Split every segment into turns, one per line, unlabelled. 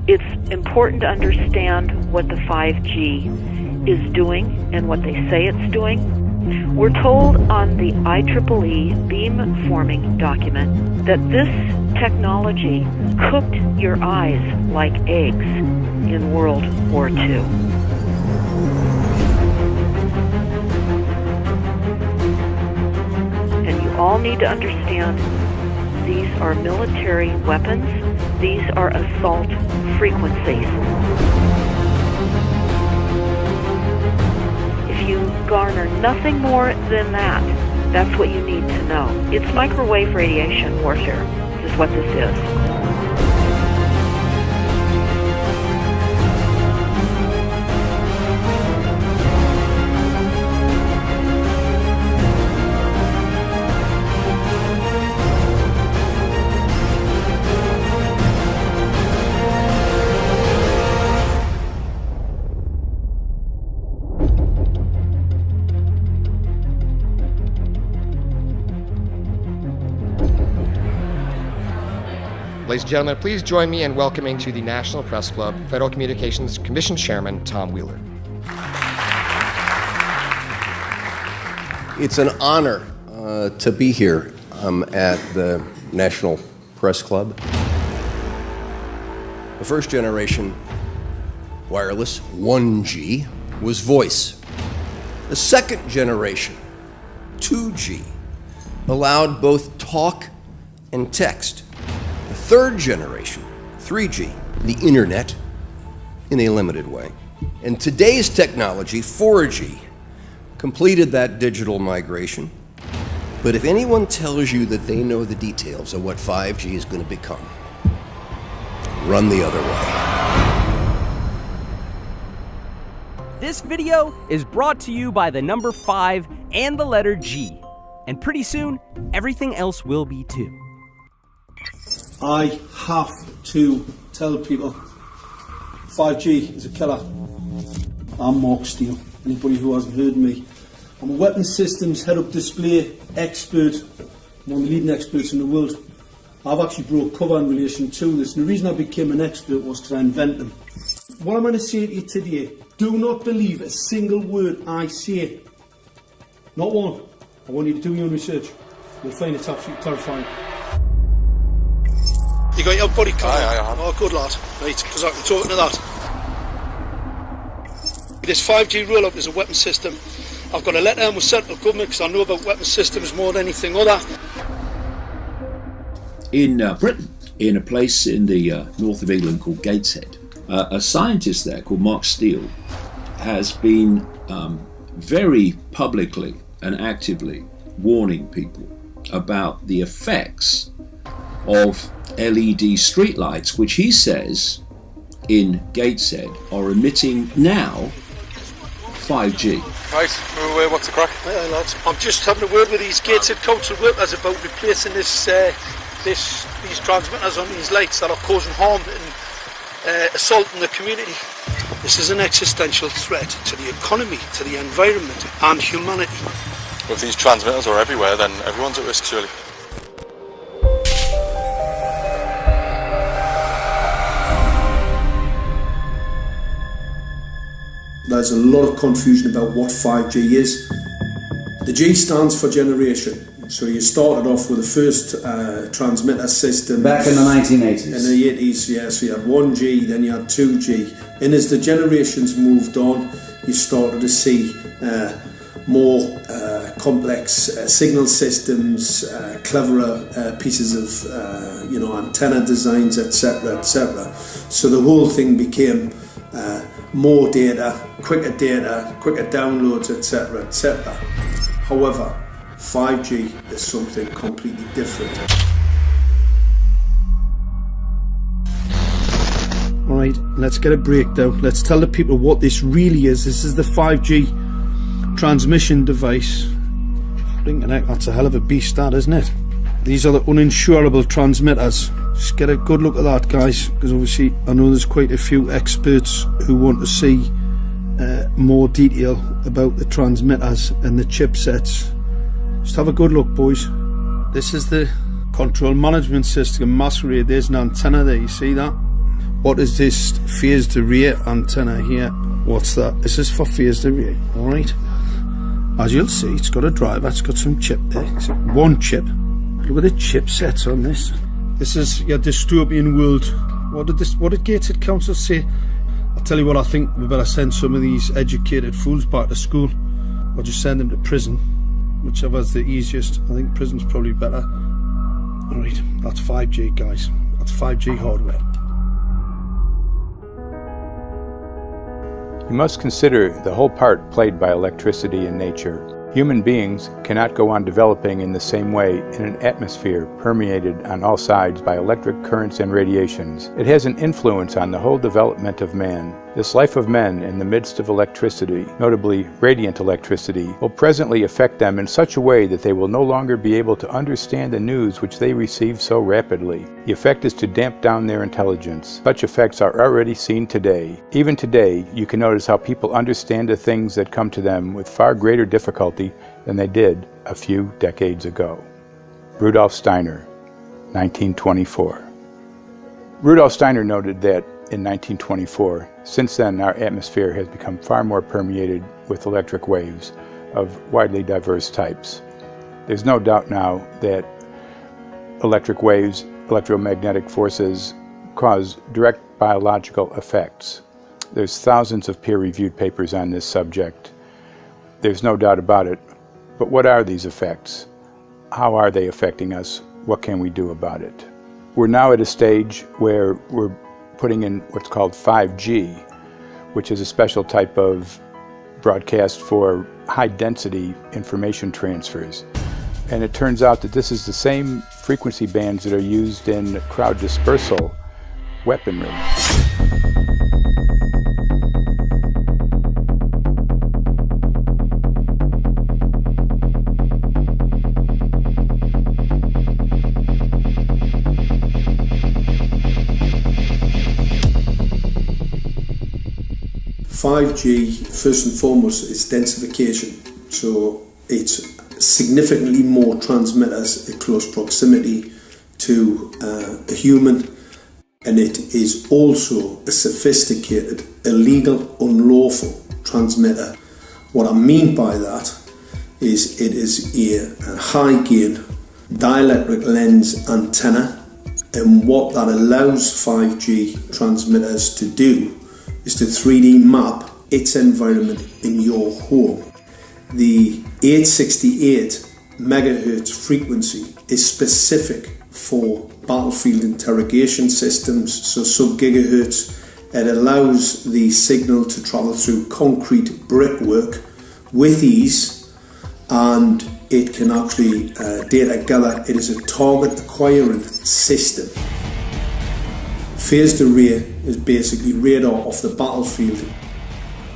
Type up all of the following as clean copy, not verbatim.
It's important to understand what the 5G is doing and what they say it's doing. We're told on the IEEE beamforming document that this technology cooked your eyes like eggs in World War II. And you all need to understand these are military weapons. These are assault frequencies. If you garner nothing more than that, that's what you need to know. It's microwave radiation warfare, is what this is.
Ladies and gentlemen, please join me in welcoming to the National Press Club Federal Communications Commission Chairman Tom Wheeler.
It's an honor to be here at the National Press Club. The first generation wireless, 1G, was voice. The second generation, 2G, allowed both talk and text. Third generation, 3G, the internet, in a limited way. And today's technology, 4G, completed that digital migration. But if anyone tells you that they know the details of what 5G is going to become, run the other way.
This video is brought to you by the number 5 and the letter G. And pretty soon, everything else will be too.
I have to tell people 5G is a killer. I'm Mark Steele. Anybody who hasn't heard me, I'm a weapons systems head-up display expert, one of the leading experts in the world. I've actually brought cover in relation to this, and the reason I became an expert was to invent them. What I'm going to say to you today, do not believe a single word I say. Not one. I want you to do your own research. You'll find it's absolutely terrifying. You got your body card?
Aye.
Oh, good lad. Right, because I can talk to that. This 5G roll-up is a weapon system. I've got a letter in with central government because I know about weapon systems more than anything other.
In Britain, in a place in the north of England called Gateshead, a scientist there called Mark Steele has been very publicly and actively warning people about the effects of LED streetlights, which he says in Gateshead are emitting now 5G.
Right, what's the crack?
Hey, lads. I'm just having a word with these Gateshead council workers about replacing these transmitters on these lights that are causing harm and assaulting the community. This is an existential threat to the economy, to the environment and humanity.
If these transmitters are everywhere, then everyone's at risk, surely.
There's a lot of confusion about what 5G is. The G stands for generation. So you started off with the first transmitter system.
Back in the 1980s.
In the 80s, yeah. So you had 1G, then you had 2G. And as the generations moved on, you started to see more complex signal systems, cleverer pieces of antenna designs, etc., etc. So the whole thing became more data, quicker downloads, etc., etc. However, 5G is something completely different. Alright, let's get a breakdown. Let's tell the people what this really is. This is the 5G transmission device. Blinking heck, that's a hell of a beast, that, isn't it? These are the uninsurable transmitters. Just get a good look at that, guys, because obviously I know there's quite a few experts who want to see more detail about the transmitters and the chipsets. Just have a good look, boys. This is the control management system masquerade. There's an antenna there, you see that? What is this phased array antenna here? What's that? This is for phased array, alright? As you'll see, it's got a driver, it's got some chip there. It's one chip. Look at the chipsets on this. This is your dystopian world. What did Gateshead Council say? I'll tell you what, I think we better send some of these educated fools back to school, or just send them to prison, whichever's the easiest. I think prison's probably better. Alright, that's 5G, guys. That's 5G hardware.
You must consider the whole part played by electricity in nature. Human beings cannot go on developing in the same way in an atmosphere permeated on all sides by electric currents and radiations. It has an influence on the whole development of man. This life of men in the midst of electricity, notably radiant electricity, will presently affect them in such a way that they will no longer be able to understand the news which they receive so rapidly. The effect is to damp down their intelligence. Such effects are already seen today. Even today, you can notice how people understand the things that come to them with far greater difficulty than they did a few decades ago. Rudolf Steiner, 1924. Rudolf Steiner noted that in 1924, since then our atmosphere has become far more permeated with electric waves of widely diverse types. There's no doubt now that electric waves, electromagnetic forces, cause direct biological effects. There's thousands of peer-reviewed papers on this subject. There's no doubt about it. But what are these effects? How are they affecting us? What can we do about it? We're now at a stage where we're putting in what's called 5G, which is a special type of broadcast for high-density information transfers. And it turns out that this is the same frequency bands that are used in crowd dispersal weaponry.
.5G, first and foremost, is densification. So it's significantly more transmitters in close proximity to a human, and it is also a sophisticated, illegal, unlawful transmitter. What I mean by that is it is a high gain dielectric lens antenna, and what that allows 5G transmitters to do is to 3D map its environment in your home. The 868 megahertz frequency is specific for battlefield interrogation systems, so sub-gigahertz. It allows the signal to travel through concrete brickwork with ease, and it can actually data gather. It is a target acquiring system. Phased array is basically radar off the battlefield.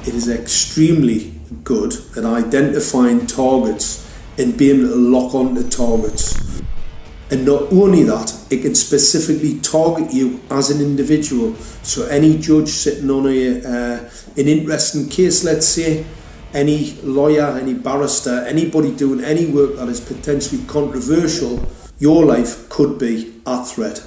It is extremely good at identifying targets and being able to lock onto targets. And not only that, it can specifically target you as an individual. So any judge sitting on an interesting case, let's say, any lawyer, any barrister, anybody doing any work that is potentially controversial, your life could be at threat.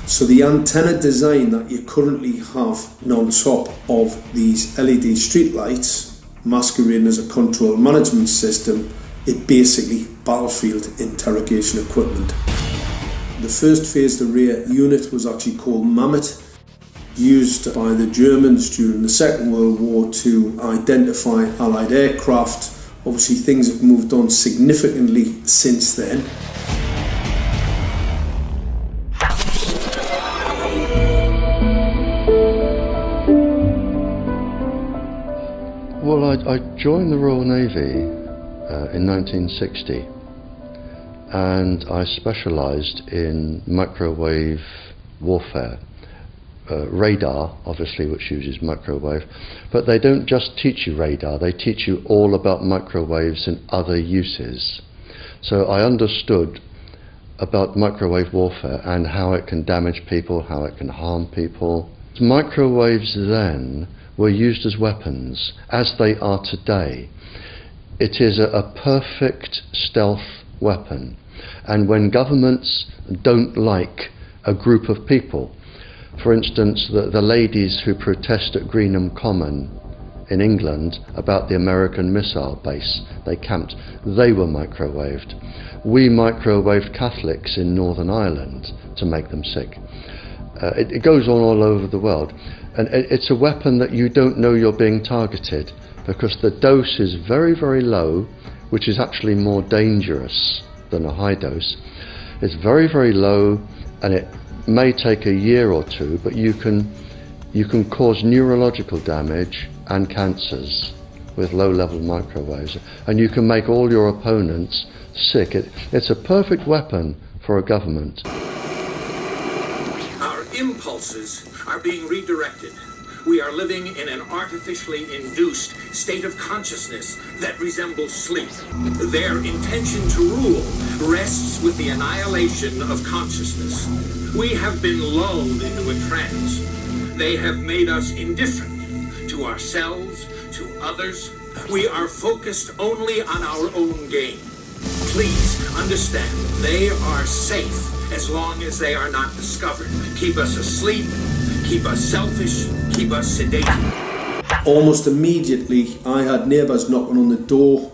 So the antenna design that you currently have on top of these LED streetlights, masquerading as a control management system, is basically battlefield interrogation equipment. The first phased array unit was actually called Mammoth, used by the Germans during the Second World War to identify Allied aircraft. Obviously things have moved on significantly since then.
Well, I joined the Royal Navy in 1960, and I specialised in microwave warfare. Radar, obviously, which uses microwave, but they don't just teach you radar, they teach you all about microwaves and other uses. So I understood about microwave warfare and how it can damage people, how it can harm people. Microwaves then were used as weapons, as they are today. It is a perfect stealth weapon, and when governments don't like a group of people For instance, the ladies who protest at Greenham Common in England about the American missile base they camped, they were microwaved. We microwaved Catholics in Northern Ireland to make them sick. It goes on all over the world. And it's a weapon that you don't know you're being targeted, because the dose is very, very low, which is actually more dangerous than a high dose. It's very, very low, and it may take a year or two, but you can cause neurological damage and cancers with low-level microwaves, and you can make all your opponents sick. It's a perfect weapon for a government.
Our impulses are being redirected. We are living in an artificially induced state of consciousness that resembles sleep. Their intention to rule rests with the annihilation of consciousness. We have been lulled into a trance. They have made us indifferent to ourselves, to others. We are focused only on our own gain. Please understand, they are safe as long as they are not discovered. Keep us asleep, keep us selfish, keep us sedated.
Almost immediately, I had neighbours knocking on the door,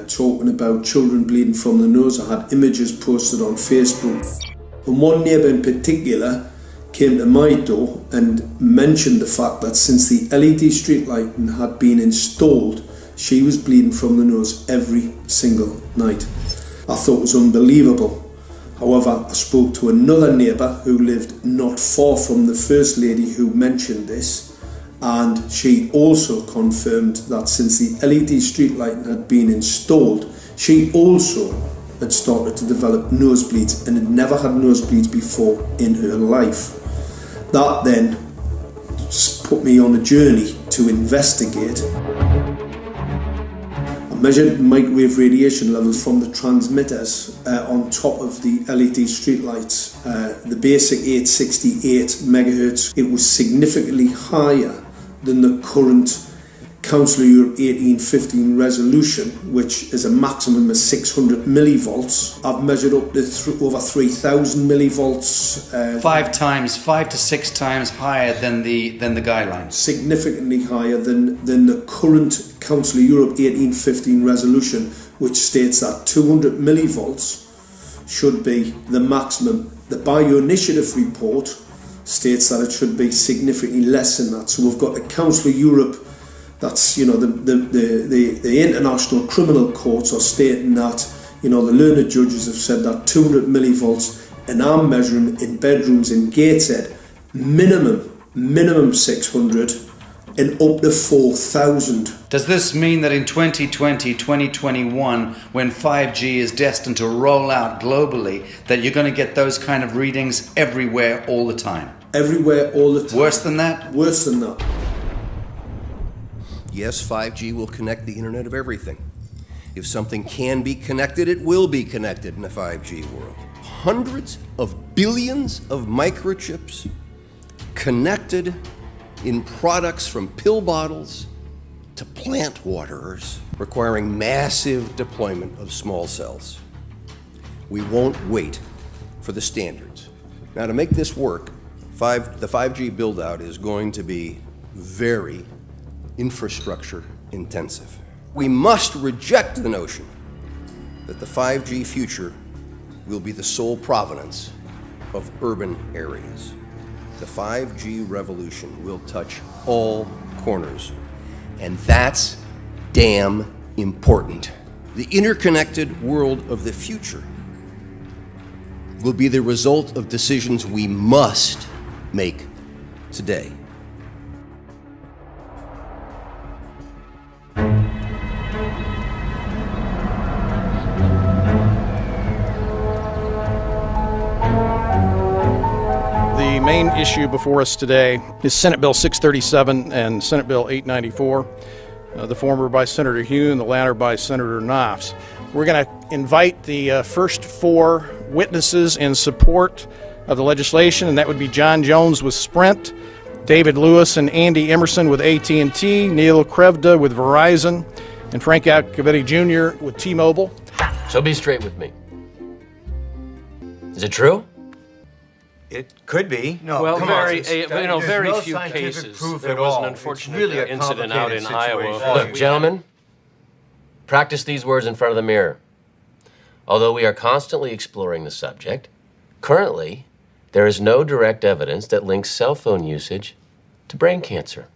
talking about children bleeding from the nose. I had images posted on Facebook. And one neighbour in particular came to my door and mentioned the fact that since the LED street lighting had been installed, she was bleeding from the nose every single night. I thought it was unbelievable. However, I spoke to another neighbour who lived not far from the first lady who mentioned this, and she also confirmed that since the LED street lighting had been installed, she also had started to develop nosebleeds and had never had nosebleeds before in her life. That then put me on a journey to investigate. I measured microwave radiation levels from the transmitters on top of the LED streetlights. The basic 868 megahertz, it was significantly higher than the current Council of Europe 1815 resolution, which is a maximum of 600 millivolts. I've measured up to over 3,000 millivolts.
5 to 6 times higher than the guidelines.
Significantly higher than the current Council of Europe 1815 resolution, which states that 200 millivolts should be the maximum. The Bioinitiative report states that it should be significantly less than that. So we've got the Council of Europe, that's, the international criminal courts are stating that, the learned judges have said that 200 millivolts, and I'm measuring in bedrooms in Gateshead, minimum 600 and up to 4,000.
Does this mean that in 2020, 2021, when 5G is destined to roll out globally, that you're going to get those kind of readings everywhere all the time?
Everywhere all the time.
Worse than that?
Worse than that.
Yes, 5G will connect the Internet of everything. If something can be connected, it will be connected in a 5G world. Hundreds of billions of microchips connected in products from pill bottles to plant waterers, requiring massive deployment of small cells. We won't wait for the standards. Now, to make this work, the 5G build-out is going to be very infrastructure intensive. We must reject the notion that the 5G future will be the sole provenance of urban areas. The 5G revolution will touch all corners, and that's damn important. The interconnected world of the future will be the result of decisions we must make today.
The main issue before us today is Senate Bill 637 and Senate Bill 894, the former by Senator Hune, the latter by Senator Knopf. We're going to invite the first four witnesses in support of the legislation, and that would be John Jones with Sprint, David Lewis and Andy Emerson with AT&T, Neil Krevda with Verizon, and Frank Iacovetti Jr. with T-Mobile.
So be straight with me. Is it true? It could be.
No,
well,
very
no
few cases. There
at
was
all.
an unfortunate
It's really a
incident out in
complicated
Iowa.
Look, gentlemen, practice these words in front of the mirror. Although we are constantly exploring the subject, currently, there is no direct evidence that links cell phone usage to brain cancer.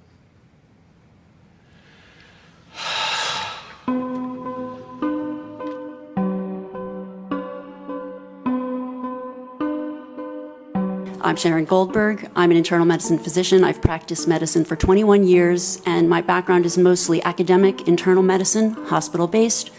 I'm Sharon Goldberg. I'm an internal medicine physician. I've practiced medicine for 21 years, and my background is mostly academic, internal medicine, hospital-based,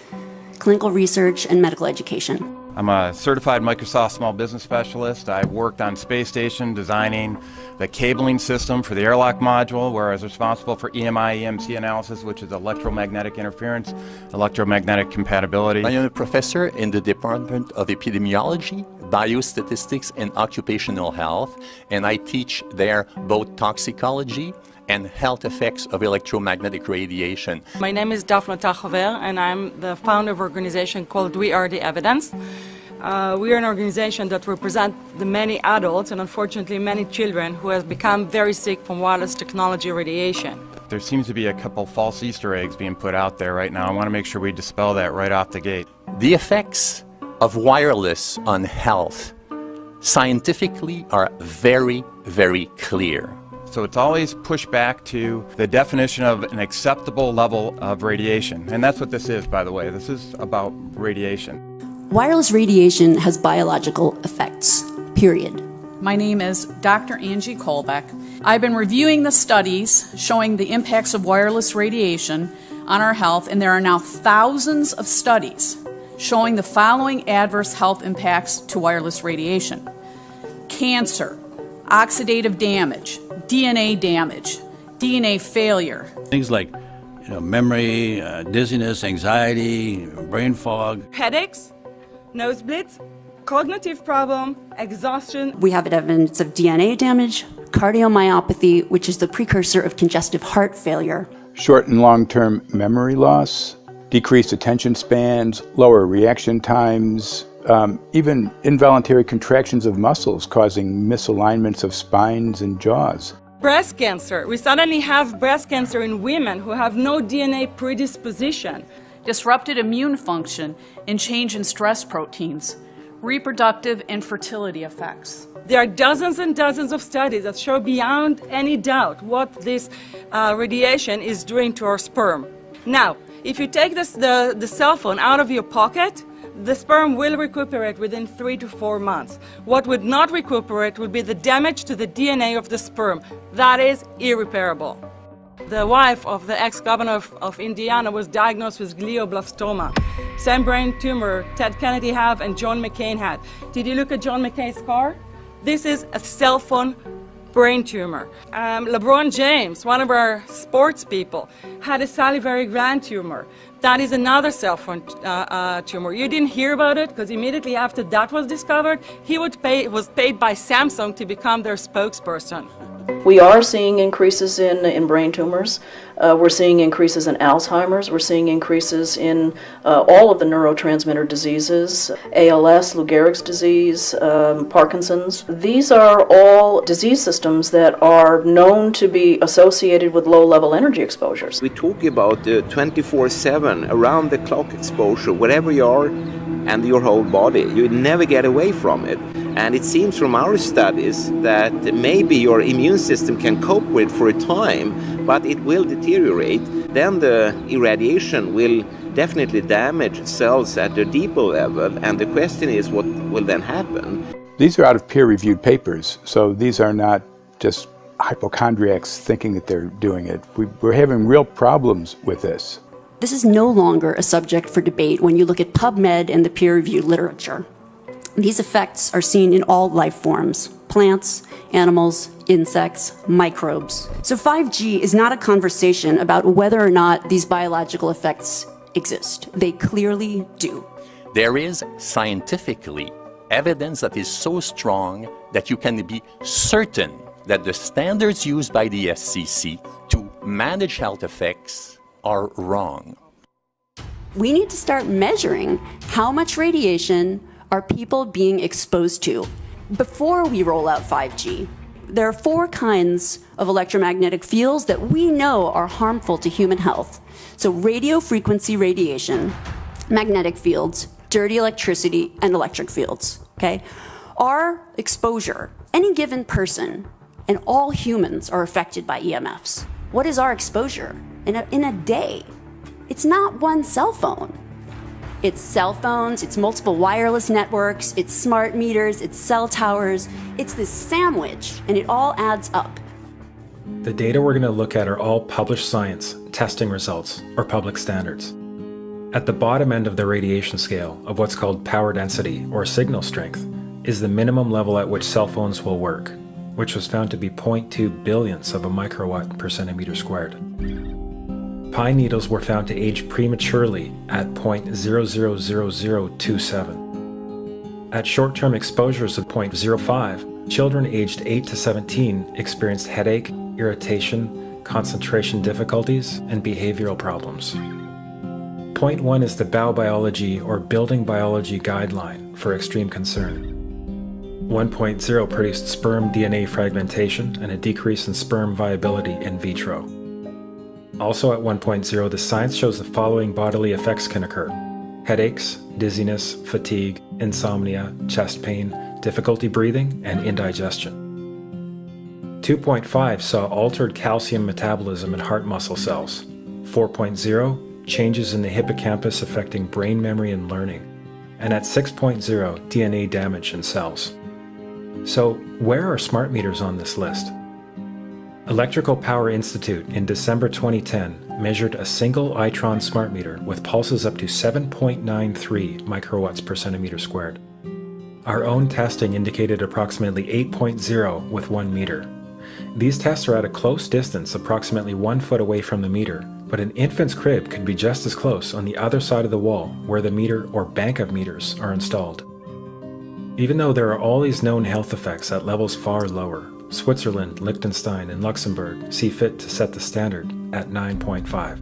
clinical research, and medical education.
I'm a certified Microsoft small business specialist. I've worked on space station designing the cabling system for the airlock module, where I was responsible for EMI/EMC analysis, which is electromagnetic interference, electromagnetic compatibility.
I am a professor in the Department of Epidemiology, Biostatistics, and Occupational Health, and I teach there both toxicology and health effects of electromagnetic radiation.
My name is Daphne Tachover, and I'm the founder of an organization called We Are the Evidence. We are an organization that represents the many adults and unfortunately many children who have become very sick from wireless technology radiation.
There seems to be a couple false Easter eggs being put out there right now. I want to make sure we dispel that right off the gate.
The effects of wireless on health scientifically are very, very clear.
So it's always pushed back to the definition of an acceptable level of radiation. And that's what this is, by the way. This is about radiation.
Wireless radiation has biological effects, period.
My name is Dr. Angie Kolbeck. I've been reviewing the studies showing the impacts of wireless radiation on our health, and there are now thousands of studies showing the following adverse health impacts to wireless radiation: cancer, oxidative damage, DNA damage, DNA failure.
Things like memory, dizziness, anxiety, brain fog.
Headaches, nosebleeds, cognitive problem, exhaustion.
We have evidence of DNA damage, cardiomyopathy, which is the precursor of congestive heart failure.
Short and long-term memory loss, decreased attention spans, lower reaction times, even involuntary contractions of muscles causing misalignments of spines and jaws.
Breast cancer. We suddenly have breast cancer in women who have no DNA predisposition.
Disrupted immune function and change in stress proteins, reproductive and fertility effects.
There are dozens and dozens of studies that show beyond any doubt what this radiation is doing to our sperm. Now, if you take the cell phone out of your pocket, the sperm will recuperate within 3 to 4 months. What would not recuperate would be the damage to the DNA of the sperm. That is irreparable. The wife of the ex-governor of Indiana was diagnosed with glioblastoma. Same brain tumor Ted Kennedy had and John McCain had. Did you look at John McCain's scar? This is a cell phone brain tumor. LeBron James, one of our sports people, had a salivary gland tumor. That is another cell phone tumor. You didn't hear about it because immediately after that was discovered, he was paid by Samsung to become their spokesperson.
We are seeing increases in brain tumors. We're seeing increases in Alzheimer's. We're seeing increases in all of the neurotransmitter diseases, ALS, Lou Gehrig's disease, Parkinson's. These are all disease systems that are known to be associated with low-level energy exposures.
We talk about 24/7, around-the-clock exposure, wherever you are and your whole body. You never get away from it. And it seems from our studies that maybe your immune system can cope with for a time, but it will deteriorate. Then the irradiation will definitely damage cells at a deeper level, and the question is what will then happen?
These are out of peer-reviewed papers, so these are not just hypochondriacs thinking that they're doing it. We're having real problems with this.
This is no longer a subject for debate when you look at PubMed and the peer-reviewed literature. These effects are seen in all life forms: plants, animals, insects, microbes. So 5G is not a conversation about whether or not these biological effects exist. They clearly do.
There is scientifically evidence that is so strong that you can be certain that the standards used by the FCC to manage health effects are wrong.
We need to start measuring how much radiation are people being exposed to. before we roll out 5G, there are 4 kinds of electromagnetic fields that we know are harmful to human health. So radio frequency radiation, magnetic fields, dirty electricity, and electric fields, okay? Our exposure, any given person, and all humans are affected by EMFs. What is our exposure in a day? It's not one cell phone. It's cell phones, it's multiple wireless networks, it's smart meters, it's cell towers. It's this sandwich, and it all adds up.
The data we're going to look at are all published science, testing results, or public standards. At the bottom end of the radiation scale of what's called power density, or signal strength, is the minimum level at which cell phones will work, which was found to be 0.2 billionths of a microwatt per centimeter squared. Pine needles were found to age prematurely at 0.000027. At short-term exposures of 0.05, children aged 8 to 17 experienced headache, irritation, concentration difficulties, and behavioral problems. 0.1 is the biobiology or building biology guideline for extreme concern. 1.0 produced sperm DNA fragmentation and a decrease in sperm viability in vitro. Also at 1.0, the science shows the following bodily effects can occur: headaches, dizziness, fatigue, insomnia, chest pain, difficulty breathing, and indigestion. 2.5 saw altered calcium metabolism in heart muscle cells. 4.0, changes in the hippocampus affecting brain memory and learning. And at 6.0, DNA damage in cells. So, where are smart meters on this list? Electrical Power Institute in December 2010 measured a single Itron smart meter with pulses up to 7.93 microwatts per centimeter squared. Our own testing indicated approximately 8.0 with 1 meter. These tests are at a close distance, approximately 1 foot away from the meter, but an infant's crib could be just as close on the other side of the wall where the meter or bank of meters are installed. Even though there are all these known health effects at levels far lower, Switzerland, Liechtenstein, and Luxembourg see fit to set the standard at 9.5.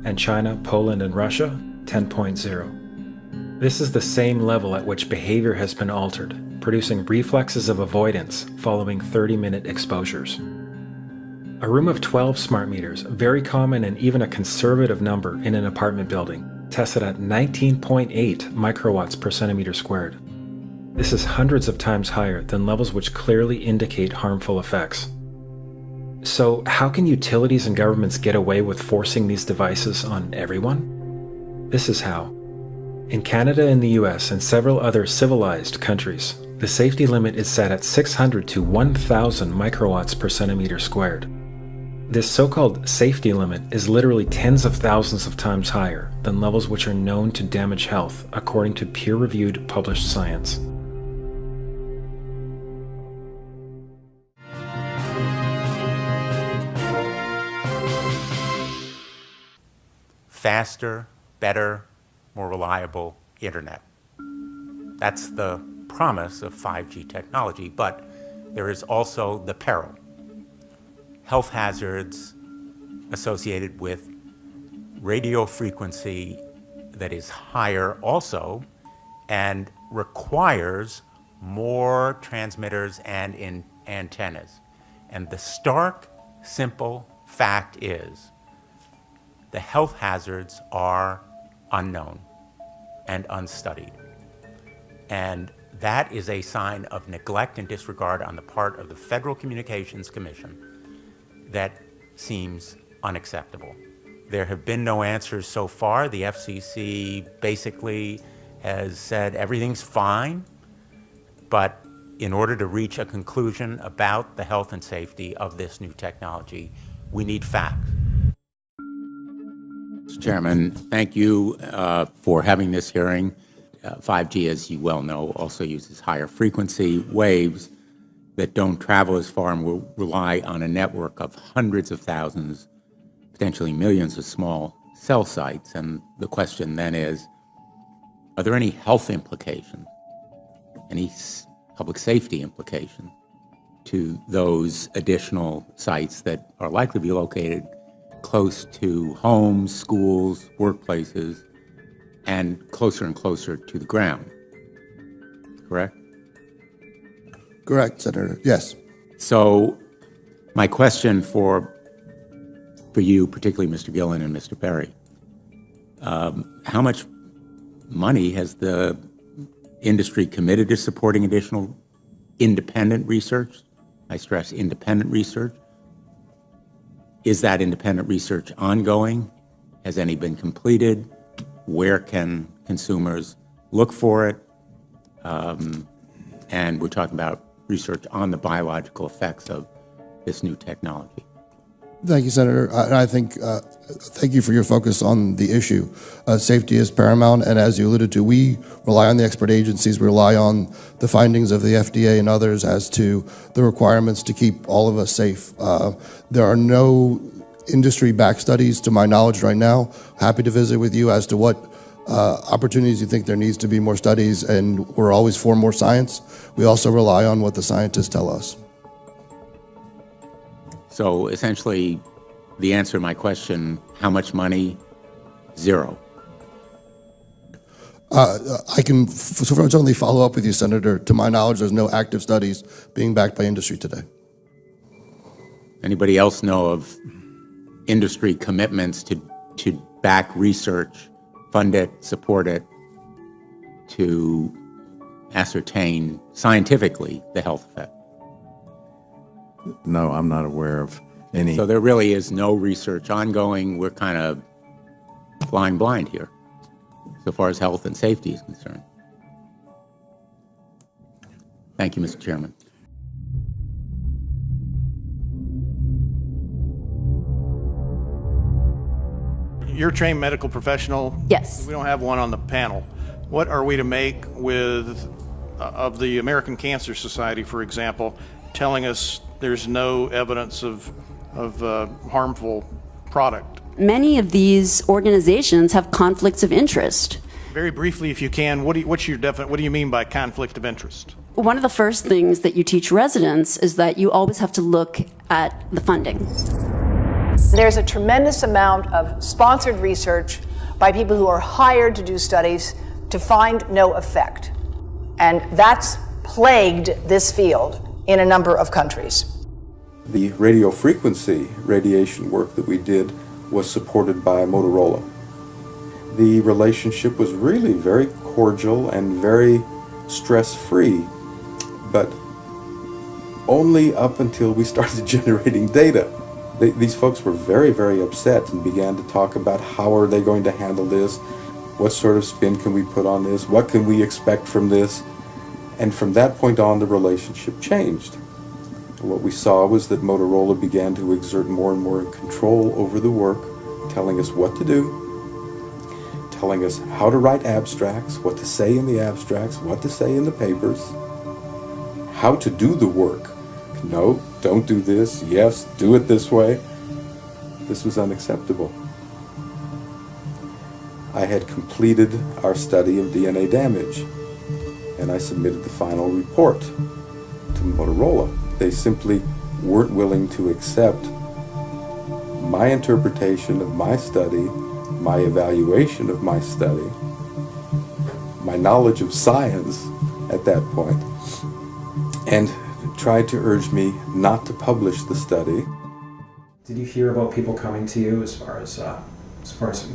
And China, Poland, and Russia, 10.0. This is the same level at which behavior has been altered, producing reflexes of avoidance following 30-minute exposures. A room of 12 smart meters, very common and even a conservative number in an apartment building, tested at 19.8 microwatts per centimeter squared. This is hundreds of times higher than levels which clearly indicate harmful effects. So, how can utilities and governments get away with forcing these devices on everyone? This is how. In Canada and the US and several other civilized countries, the safety limit is set at 600 to 1,000 microwatts per centimeter squared. This so-called safety limit is literally tens of thousands of times higher than levels which are known to damage health according to peer-reviewed published science.
Faster, better, more reliable internet. That's the promise of 5G technology, but there is also the peril. Health hazards associated with radio frequency that is higher also and requires more transmitters and antennas. And the stark, simple fact is the health hazards are unknown and unstudied. And that is a sign of neglect and disregard on the part of the Federal Communications Commission that seems unacceptable. There have been no answers so far. The FCC basically has said everything's fine, but in order to reach a conclusion about the health and safety of this new technology, we need facts.
Mr. Chairman, thank you for having this hearing. 5G, as you well know, also uses higher frequency waves that don't travel as far and will rely on a network of hundreds of thousands, potentially millions of small cell sites. And the question then is, are there any health implications, any public safety implications to those additional sites that are likely to be located close to homes, schools, workplaces, and closer to the ground, correct?
Correct, Senator. Yes.
So my question for you, particularly Mr. Gillen and Mr. Perry, how much money has the industry committed to supporting additional independent research? I stress independent research. Is that independent research ongoing? Has any been completed? Where can consumers look for it? And we're talking about research on the biological effects of this new technology.
Thank you, Senator. I think, thank you for your focus on the issue. Safety is paramount, and as you alluded to, we rely on the expert agencies, we rely on the findings of the FDA and others as to the requirements to keep all of us safe. There are no industry-backed studies, to my knowledge right now. Happy to visit with you as to what opportunities you think there needs to be more studies, and we're always for more science. We also rely on what the scientists tell us.
So essentially, the answer to my question, how much money? Zero.
I can certainly follow up with you, Senator. To my knowledge, there's no active studies being backed by industry today.
Anybody else know of industry commitments to back research, fund it, support it, to ascertain scientifically the health effect?
No, I'm not aware of any.
So there really is no research ongoing. We're kind of flying blind here, so far as health and safety is concerned. Thank you, Mr. Chairman.
You're a trained medical professional.
Yes.
We don't have one on the panel. What are we to make of the American Cancer Society, for example, telling us there's no evidence of harmful product?
Many of these organizations have conflicts of interest.
Very briefly, if you can, what do you mean by conflict of interest?
One of the first things that you teach residents is that you always have to look at the funding.
There's a tremendous amount of sponsored research by people who are hired to do studies to find no effect. And that's plagued this field in a number of countries.
The radio frequency radiation work that we did was supported by Motorola. The relationship was really very cordial and very stress-free, but only up until we started generating data. These folks were very, very upset and began to talk about how are they going to handle this, what sort of spin can we put on this, what can we expect from this, and from that point on the relationship changed. What we saw was that Motorola began to exert more and more control over the work, telling us what to do, telling us how to write abstracts, what to say in the abstracts, what to say in the papers, how to do the work. No, don't do this. Yes, do it this way. This was unacceptable. I had completed our study of DNA damage, and I submitted the final report to Motorola. They simply weren't willing to accept my interpretation of my study, my evaluation of my study, my knowledge of science at that point, and tried to urge me not to publish the study.
Did you hear about people coming to you as far as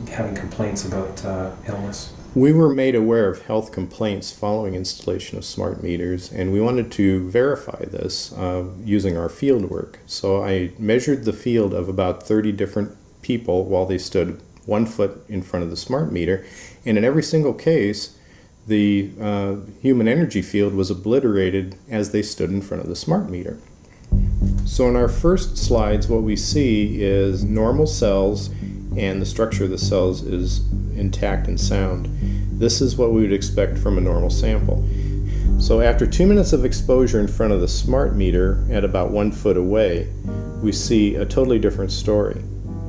having complaints about illness?
We were made aware of health complaints following installation of smart meters, and we wanted to verify this using our field work. So I measured the field of about 30 different people while they stood 1 foot in front of the smart meter, and in every single case, the human energy field was obliterated as they stood in front of the smart meter. So in our first slides, what we see is normal cells, and the structure of the cells is intact and sound. This is what we would expect from a normal sample. So after 2 minutes of exposure in front of the smart meter at about 1 foot away, we see a totally different story.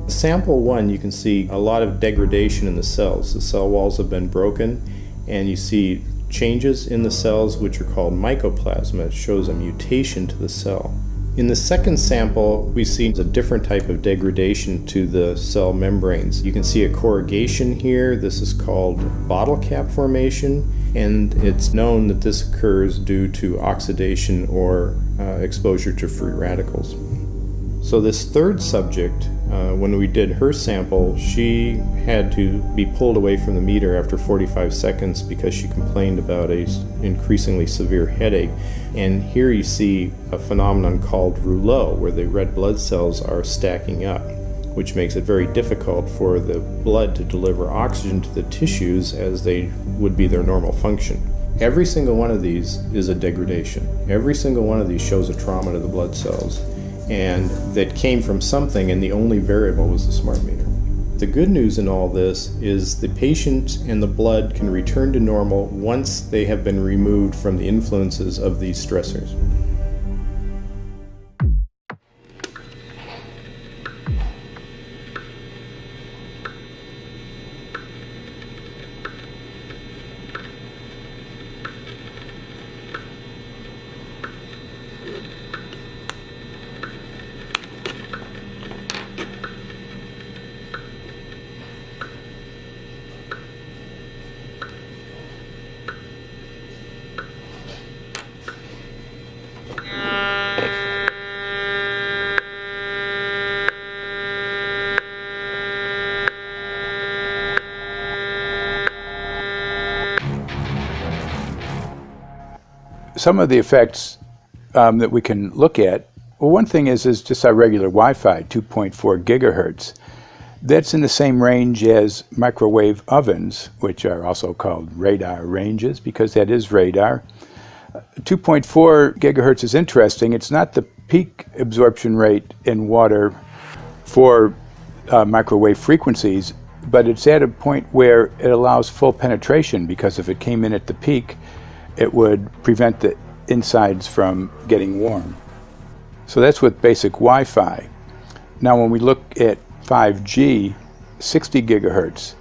Sample 1, you can see a lot of degradation in the cells. The cell walls have been broken, and you see changes in the cells which are called mycoplasma. It shows a mutation to the cell. In the second sample, we see a different type of degradation to the cell membranes. You can see a corrugation here. This is called bottle cap formation, and it's known that this occurs due to oxidation or exposure to free radicals. So this third subject, when we did her sample, she had to be pulled away from the meter after 45 seconds because she complained about an increasingly severe headache. And here you see a phenomenon called rouleau, where the red blood cells are stacking up, which makes it very difficult for the blood to deliver oxygen to the tissues as they would be their normal function. Every single one of these is a degradation. Every single one of these shows a trauma to the blood cells, and that came from something, and the only variable was the smart meter. The good news in all this is the patient and the blood can return to normal once they have been removed from the influences of these stressors.
Some of the effects that we can look at, well, one thing is just our regular Wi-Fi, 2.4 gigahertz. That's in the same range as microwave ovens, which are also called radar ranges, because that is radar. 2.4 gigahertz is interesting. It's not the peak absorption rate in water for microwave frequencies, but it's at a point where it allows full penetration, because if it came in at the peak, it would prevent the insides from getting warm. So that's with basic Wi-Fi. Now when we look at 5G, 60 gigahertz,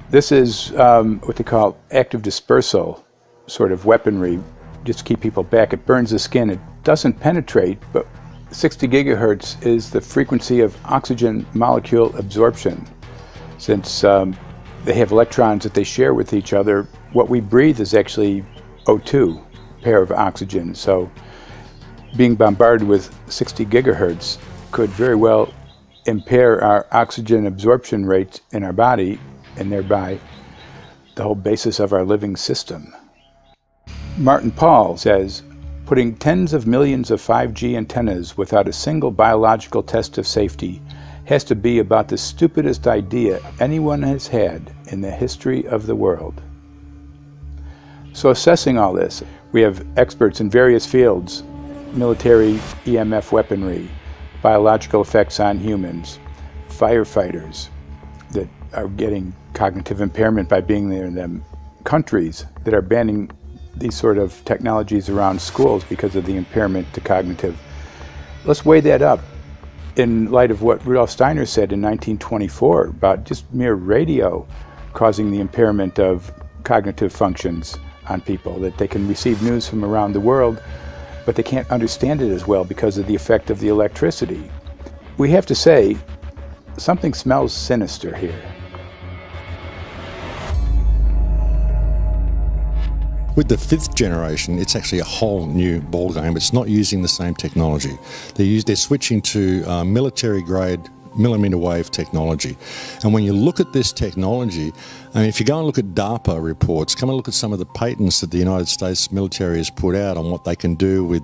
this is what they call active dispersal sort of weaponry, just to keep people back. It burns the skin. It doesn't penetrate, but 60 gigahertz is the frequency of oxygen molecule absorption. Since they have electrons that they share with each other, what we breathe is actually O2, pair of oxygen. So being bombarded with 60 gigahertz could very well impair our oxygen absorption rate in our body, and thereby the whole basis of our living system. Martin Pall says, putting tens of millions of 5G antennas without a single biological test of safety has to be about the stupidest idea anyone has had in the history of the world. So assessing all this, we have experts in various fields: military EMF weaponry, biological effects on humans, firefighters that are getting cognitive impairment by being there in them, countries that are banning these sort of technologies around schools because of the impairment to cognitive. Let's weigh that up in light of what Rudolf Steiner said in 1924 about just mere radio causing the impairment of cognitive functions on people, that they can receive news from around the world, but they can't understand it as well because of the effect of the electricity. We have to say, something smells sinister here.
With the 5th generation, it's actually a whole new ballgame. It's not using the same technology. They're switching to military-grade millimeter wave technology. And when you look at this technology, I mean, if you go and look at DARPA reports, come and look at some of the patents that the United States military has put out on what they can do with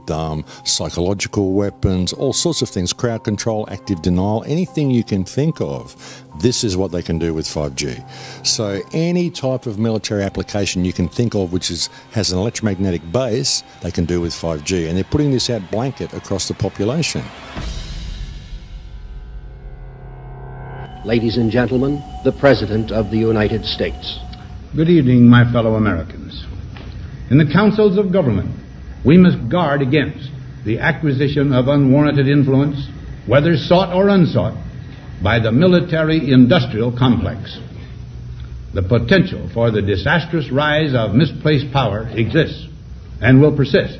psychological weapons, all sorts of things, crowd control, active denial, anything you can think of, this is what they can do with 5G. So any type of military application you can think of which has an electromagnetic base, they can do with 5G. And they're putting this out blanket across the population.
Ladies and gentlemen, the President of the United States.
Good evening, my fellow Americans. In the councils of government, we must guard against the acquisition of unwarranted influence, whether sought or unsought, by the military-industrial complex. The potential for the disastrous rise of misplaced power exists and will persist.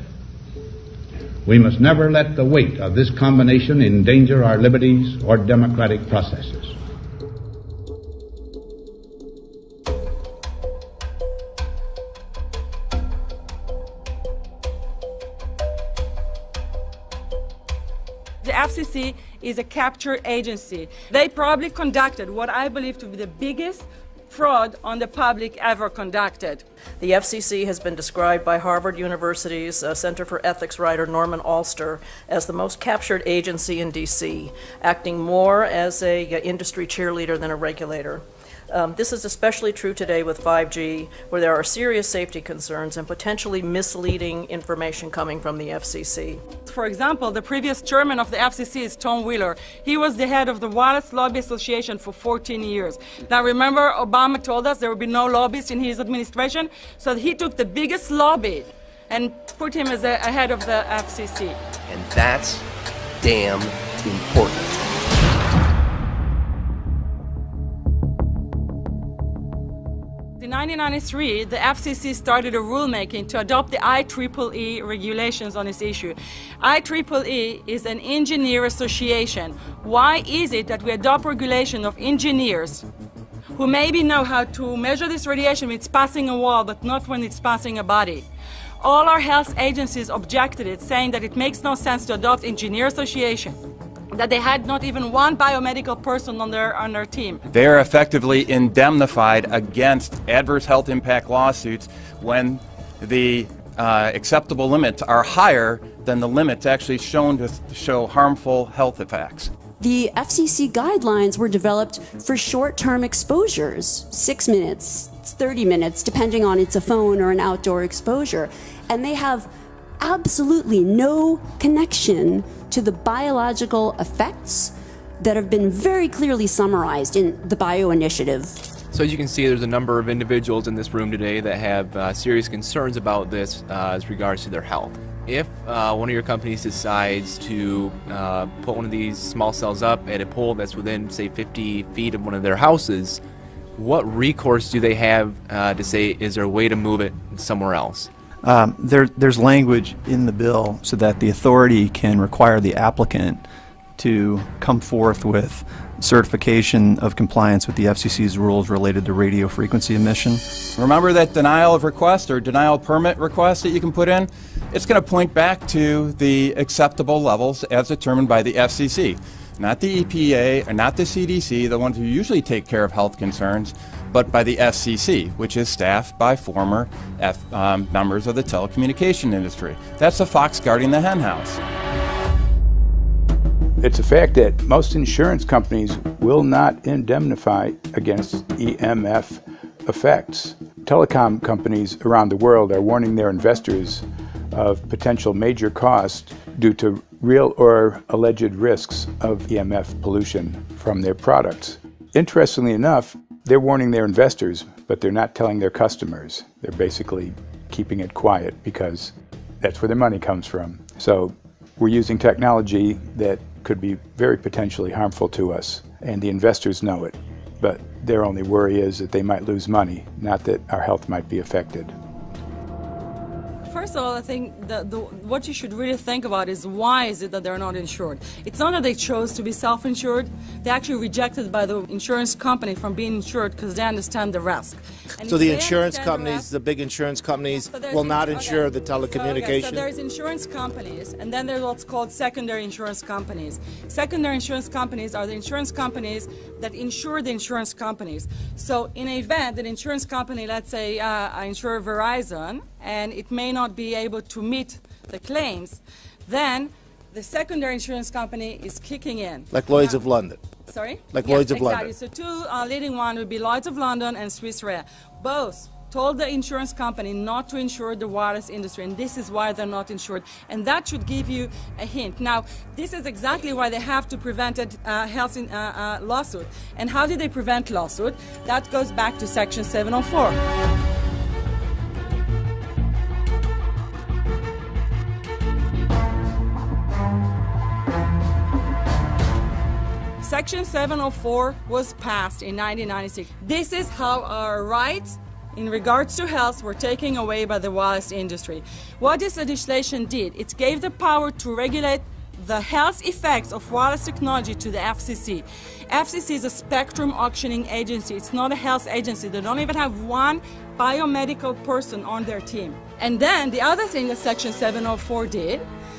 We must never let the weight of this combination endanger our liberties or democratic processes.
The FCC is a capture agency. They probably conducted what I believe to be the biggest fraud on the public ever conducted.
The FCC has been described by Harvard University's Center for Ethics writer Norman Alster as the most captured agency in D.C., acting more as an industry cheerleader than a regulator. This is especially true today with 5G, where there are serious safety concerns and potentially misleading information coming from the FCC.
For example, the previous chairman of the FCC is Tom Wheeler. He was the head of the Wireless Lobby Association for 14 years. Now remember, Obama told us there would be no lobbyists in his administration, so he took the biggest lobby and put him as a head of the FCC.
And that's damn important.
In 1993, the FCC started a rulemaking to adopt the IEEE regulations on this issue. IEEE is an engineer association. Why is it that we adopt regulation of engineers who maybe know how to measure this radiation when it's passing a wall, but not when it's passing a body? All our health agencies objected it, saying that it makes no sense to adopt engineer association, that they had not even one biomedical person on their team.
They are effectively indemnified against adverse health impact lawsuits when the acceptable limits are higher than the limits actually shown to show harmful health effects.
The FCC guidelines were developed for short-term exposures, 6 minutes, 30 minutes, depending on it's a phone or an outdoor exposure. And they have absolutely no connection to the biological effects that have been very clearly summarized in the Bio Initiative.
So as you can see, there's a number of individuals in this room today that have serious concerns about this as regards to their health. If one of your companies decides to put one of these small cells up at a pole that's within, say, 50 feet of one of their houses, what recourse do they have to say, is there a way to move it somewhere else?
There's language in the bill so that the authority can require the applicant to come forth with certification of compliance with the FCC's rules related to radio frequency emission.
Remember that denial of request or denial permit request that you can put in? It's going to point back to the acceptable levels as determined by the FCC, not the EPA or not the CDC, the ones who usually take care of health concerns, but by the FCC, which is staffed by former members of the telecommunication industry. That's the fox guarding the hen house.
It's a fact that most insurance companies will not indemnify against EMF effects. Telecom companies around the world are warning their investors of potential major costs due to real or alleged risks of EMF pollution from their products. Interestingly enough, they're warning their investors, but they're not telling their customers. They're basically keeping it quiet because that's where their money comes from. So we're using technology that could be very potentially harmful to us, and the investors know it. But their only worry is that they might lose money, not that our health might be affected.
First of all, I think what you should really think about is why is it that they're not insured? It's not that they chose to be self-insured. They actually rejected by the insurance company from being insured because they understand the risk. And
so the insurance companies, the big insurance companies, will not insure the telecommunications?
So there's insurance companies, and then there's what's called secondary insurance companies. Secondary insurance companies are the insurance companies that insure the insurance companies. So in an event, an insurance company, let's say I insure Verizon, and it may not be able to meet the claims, then the secondary insurance company is kicking in.
Like Lloyd's of London.
Sorry?
Like
Yes,
Lloyd's of
exactly.
London.
So two leading one would be Lloyd's of London and Swiss Re. Both told the insurance company not to insure the wireless industry, and this is why they're not insured. And that should give you a hint. Now, this is exactly why they have to prevent a health lawsuit. And how did they prevent lawsuit? That goes back to Section 704. Section 704 was passed in 1996. This is how our rights in regards to health were taken away by the wireless industry. What this legislation did, it gave the power to regulate the health effects of wireless technology to the FCC. FCC is a spectrum auctioning agency. It's not a health agency. They don't even have one biomedical person on their team. And then the other thing that Section 704 did,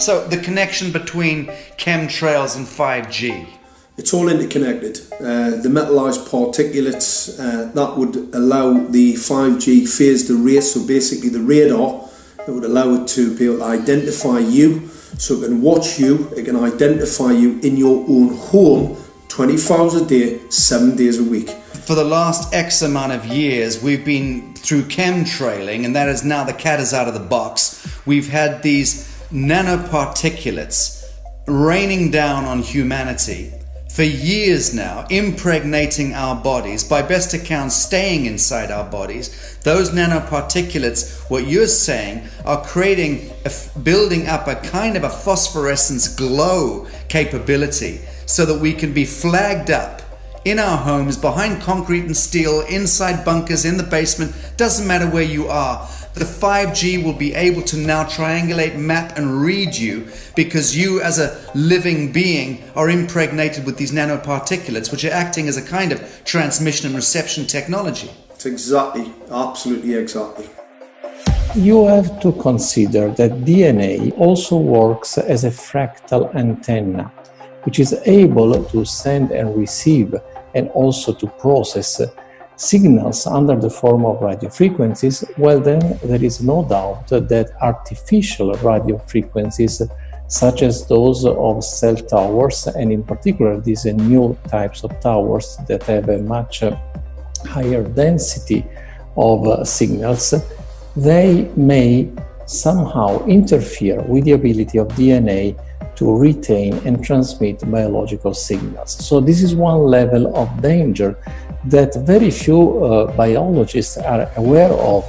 So the connection between chemtrails and 5G.
It's all interconnected. The metallized particulates, that would allow the 5G phased array, so basically the radar, that would allow it to be able to identify you, so it can watch you, it can identify you in your own home 24 hours a day, 7 days a week.
For the last X amount of years, we've been through chemtrailing, and that is now the cat is out of the box. We've had these nanoparticulates raining down on humanity for years now, impregnating our bodies, by best account staying inside our bodies. Those nanoparticulates, what you're saying, are building up a kind of a phosphorescence glow capability so that we can be flagged up in our homes, behind concrete and steel, inside bunkers, in the basement, doesn't matter where you are. The 5G will be able to now triangulate, map and read you, because you as a living being are impregnated with these nanoparticulates, which are acting as a kind of transmission and reception technology.
It's exactly, absolutely exactly.
You have to consider that DNA also works as a fractal antenna, which is able to send and receive and also to process signals under the form of radio frequencies. Well, then there is no doubt that artificial radio frequencies, such as those of cell towers, and in particular these new types of towers that have a much higher density of signals, they may somehow interfere with the ability of DNA to retain and transmit biological signals. So this is one level of danger that very few biologists are aware of.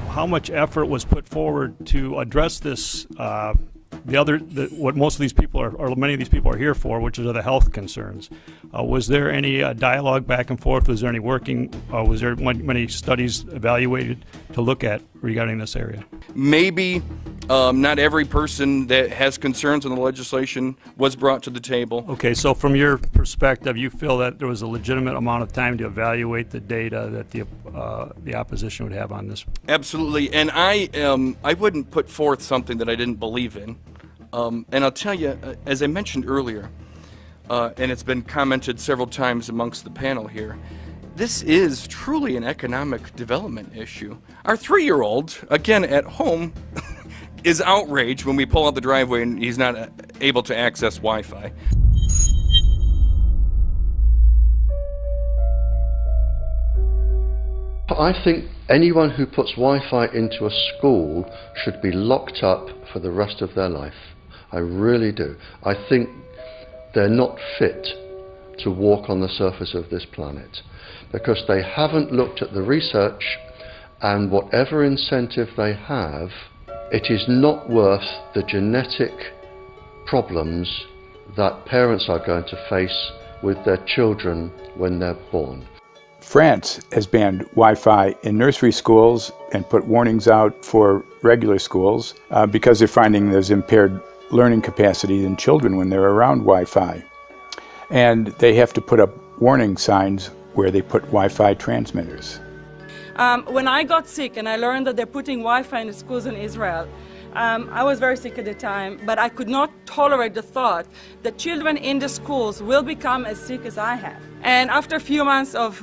How much effort was put forward to address this, what most of these people are, or many of these people are here for, which are the health concerns? Was there any dialogue back and forth? Was there any working, was there many studies evaluated to look at regarding this area?
Maybe not every person that has concerns on the legislation was brought to the table.
Okay, so from your perspective, you feel that there was a legitimate amount of time to evaluate the data that the opposition would have on this?
Absolutely, and I wouldn't put forth something that I didn't believe in. And I'll tell you, as I mentioned earlier, and it's been commented several times amongst the panel here, this is truly an economic development issue. Our 3-year-old, again at home, is outraged when we pull out the driveway and he's not able to access Wi-Fi.
I think anyone who puts Wi-Fi into a school should be locked up for the rest of their life. I really do. I think they're not fit to walk on the surface of this planet because they haven't looked at the research, and whatever incentive they have, it is not worth the genetic problems that parents are going to face with their children when they're born.
France has banned Wi-Fi in nursery schools and put warnings out for regular schools because they're finding there's impaired learning capacity in children when they're around Wi-Fi. And they have to put up warning signs where they put Wi-Fi transmitters.
When I got sick and I learned that they're putting Wi-Fi in the schools in Israel, I was very sick at the time, but I could not tolerate the thought that children in the schools will become as sick as I have. And after a few months of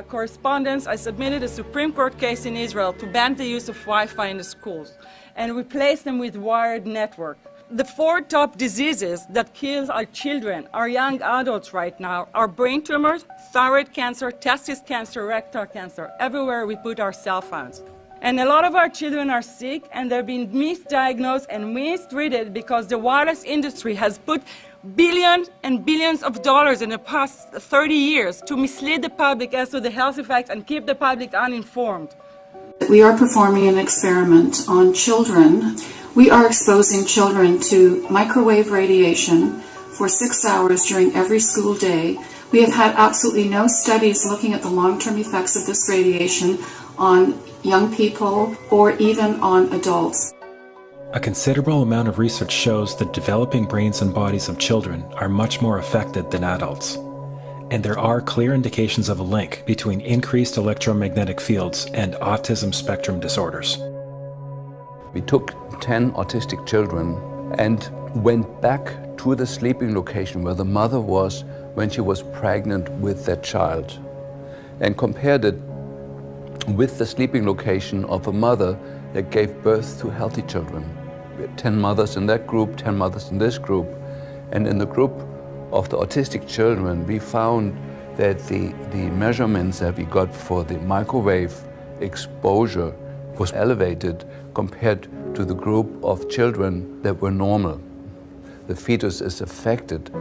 correspondence, I submitted a Supreme Court case in Israel to ban the use of Wi-Fi in the schools and replace them with wired network. The 4 top diseases that kill our children, our young adults right now, are brain tumors, thyroid cancer, testis cancer, rectal cancer, everywhere we put our cell phones. And a lot of our children are sick and they're being misdiagnosed and mistreated because the wireless industry has put billions and billions of dollars in the past 30 years to mislead the public as to the health effects and keep the public uninformed.
We are performing an experiment on children. We are exposing children to microwave radiation for 6 hours during every school day. We have had absolutely no studies looking at the long-term effects of this radiation on young people or even on adults.
A considerable amount of research shows that developing brains and bodies of children are much more affected than adults. And there are clear indications of a link between increased electromagnetic fields and autism spectrum disorders.
We took 10 autistic children and went back to the sleeping location where the mother was when she was pregnant with that child and compared it with the sleeping location of a mother that gave birth to healthy children. We had 10 mothers in that group, 10 mothers in this group, and in the group of the autistic children, we found that the measurements that we got for the microwave exposure was elevated compared to the group of children that were normal. The fetus is affected.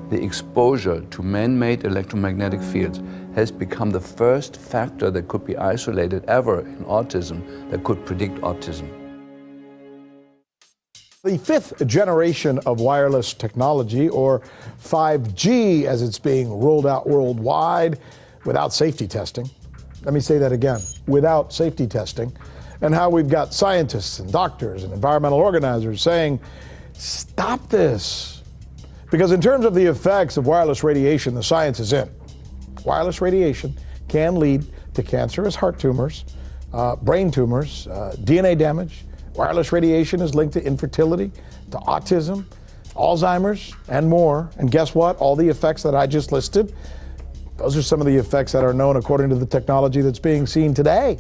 The exposure to man-made electromagnetic fields has become the first factor that could be isolated ever in autism that could predict autism.
The fifth generation of wireless technology, or 5G as it's being rolled out worldwide without safety testing. Let me say that again, without safety testing. And how we've got scientists and doctors and environmental organizers saying, stop this. Because in terms of the effects of wireless radiation, the science is in. Wireless radiation can lead to cancerous heart tumors, brain tumors, DNA damage. Wireless radiation is linked to infertility, to autism, Alzheimer's, and more. And guess what? All the effects that I just listed, those are some of the effects that are known according to the technology that's being seen today.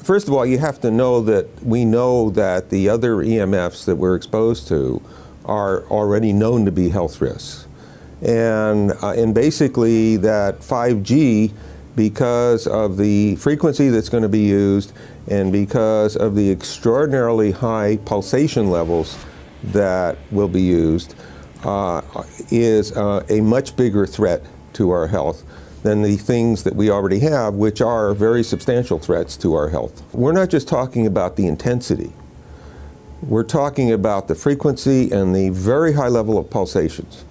First of all, you have to know that we know that the other EMFs that we're exposed to are already known to be health risks. And basically that 5G, because of the frequency that's going to be used and because of the extraordinarily high pulsation levels that will be used, is a much bigger threat to our health than the things that we already have, which are very substantial threats to our health. We're not just talking about the intensity. We're talking about the frequency and the very high level of pulsations.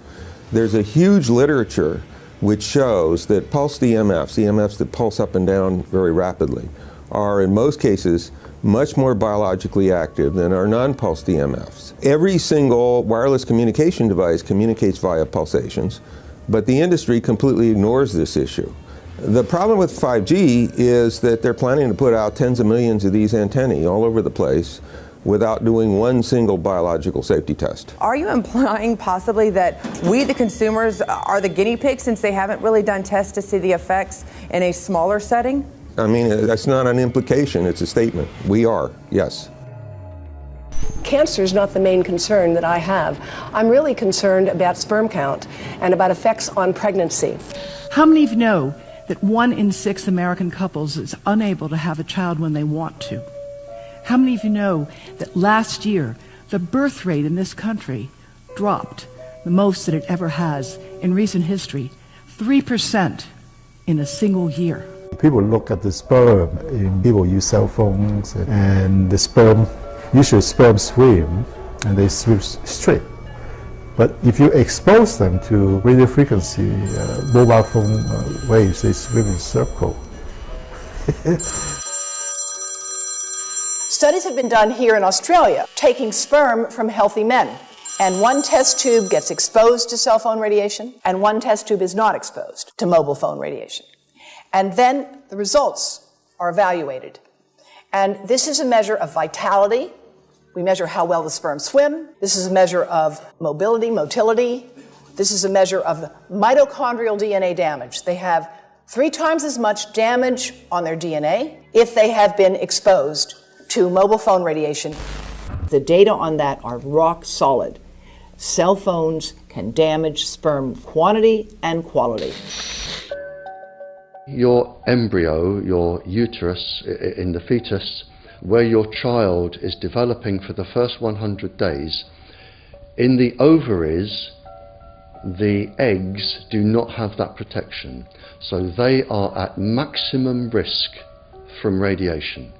There's a huge literature which shows that pulsed EMFs, EMFs that pulse up and down very rapidly, are in most cases much more biologically active than our non-pulsed EMFs. Every single wireless communication device communicates via pulsations, but the industry completely ignores this issue. The problem with 5G is that they're planning to put out tens of millions of these antennae all over the place without doing one single biological safety test.
Are you implying possibly that we, the consumers, are the guinea pigs since they haven't really done tests to see the effects in a smaller setting?
I mean, that's not an implication, it's a statement. We are, yes.
Cancer is not the main concern that I have. I'm really concerned about sperm count and about effects on pregnancy.
How many of you know that 1 in 6 American couples is unable to have a child when they want to? How many of you know that last year the birth rate in this country dropped the most that it ever has in recent history, 3% in a single year?
People look at the sperm, and people use cell phones, and the sperm, usually sperm swim, and they swim straight. But if you expose them to radio frequency, mobile phone waves, they swim in a circle.
Studies have been done here in Australia, taking sperm from healthy men. And one test tube gets exposed to cell phone radiation, and one test tube is not exposed to mobile phone radiation. And then the results are evaluated. And this is a measure of vitality. We measure how well the sperm swim. This is a measure of motility. This is a measure of mitochondrial DNA damage. They have 3 times as much damage on their DNA if they have been exposed to mobile phone radiation. The data on that are rock solid. Cell phones can damage sperm quantity and quality.
Your embryo, your uterus in the fetus, where your child is developing for the first 100 days, in the ovaries, the eggs do not have that protection. So they are at maximum risk from radiation.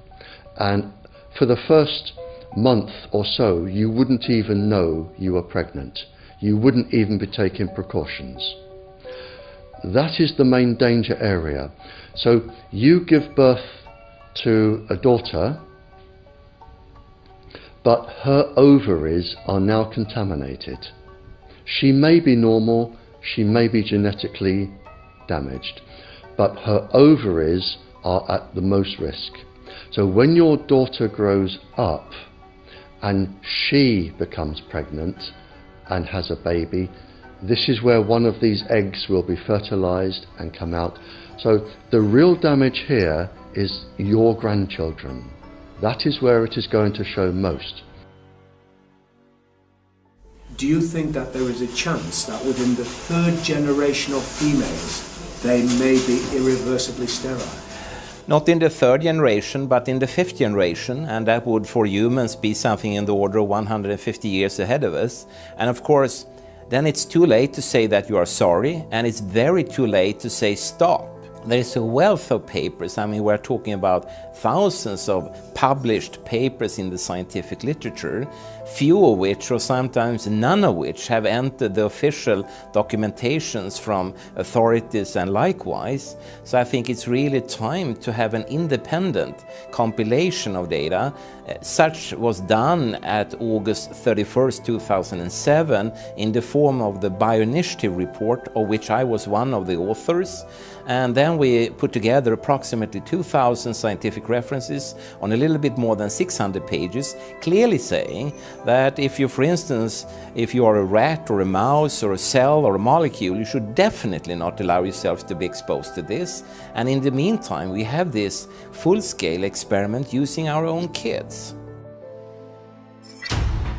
And for the first month or so, you wouldn't even know you were pregnant. You wouldn't even be taking precautions. That is the main danger area. So you give birth to a daughter, but her ovaries are now contaminated. She may be normal, she may be genetically damaged, but her ovaries are at the most risk. So when your daughter grows up and she becomes pregnant and has a baby, this is where one of these eggs will be fertilized and come out. So the real damage here is your grandchildren. That is where it is going to show most.
Do you think that there is a chance that within the third generation of females, they may be irreversibly sterile?
Not in the third generation, but in the fifth generation, and that would for humans be something in the order of 150 years ahead of us. And of course, then it's too late to say that you are sorry, and it's very too late to say stop. There is a wealth of papers. I mean, we're talking about thousands of published papers in the scientific literature, few of which, or sometimes none of which, have entered the official documentations from authorities and likewise. So I think it's really time to have an independent compilation of data. Such was done at August 31st, 2007 in the form of the Bioinitiative report, of which I was one of the authors. And then we put together approximately 2,000 scientific references on a little bit more than 600 pages, clearly saying that if you, for instance, if you are a rat or a mouse or a cell or a molecule, you should definitely not allow yourself to be exposed to this. And in the meantime, we have this full-scale experiment using our own kids.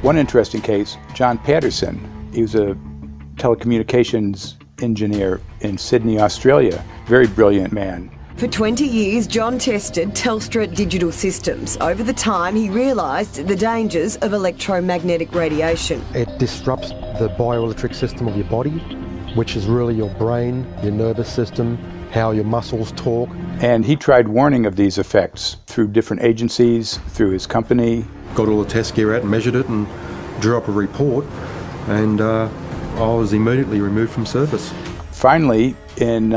One interesting case, John Patterson. He was a telecommunications engineer in Sydney, Australia. Very brilliant man.
For 20 years, John tested Telstra digital systems. Over the time, he realised the dangers of electromagnetic radiation.
It disrupts the bioelectric system of your body, which is really your brain, your nervous system, how your muscles talk.
And he tried warning of these effects through different agencies, through his company.
Got all the test gear out and measured it and drew up a report, and I was immediately removed from service.
Finally, in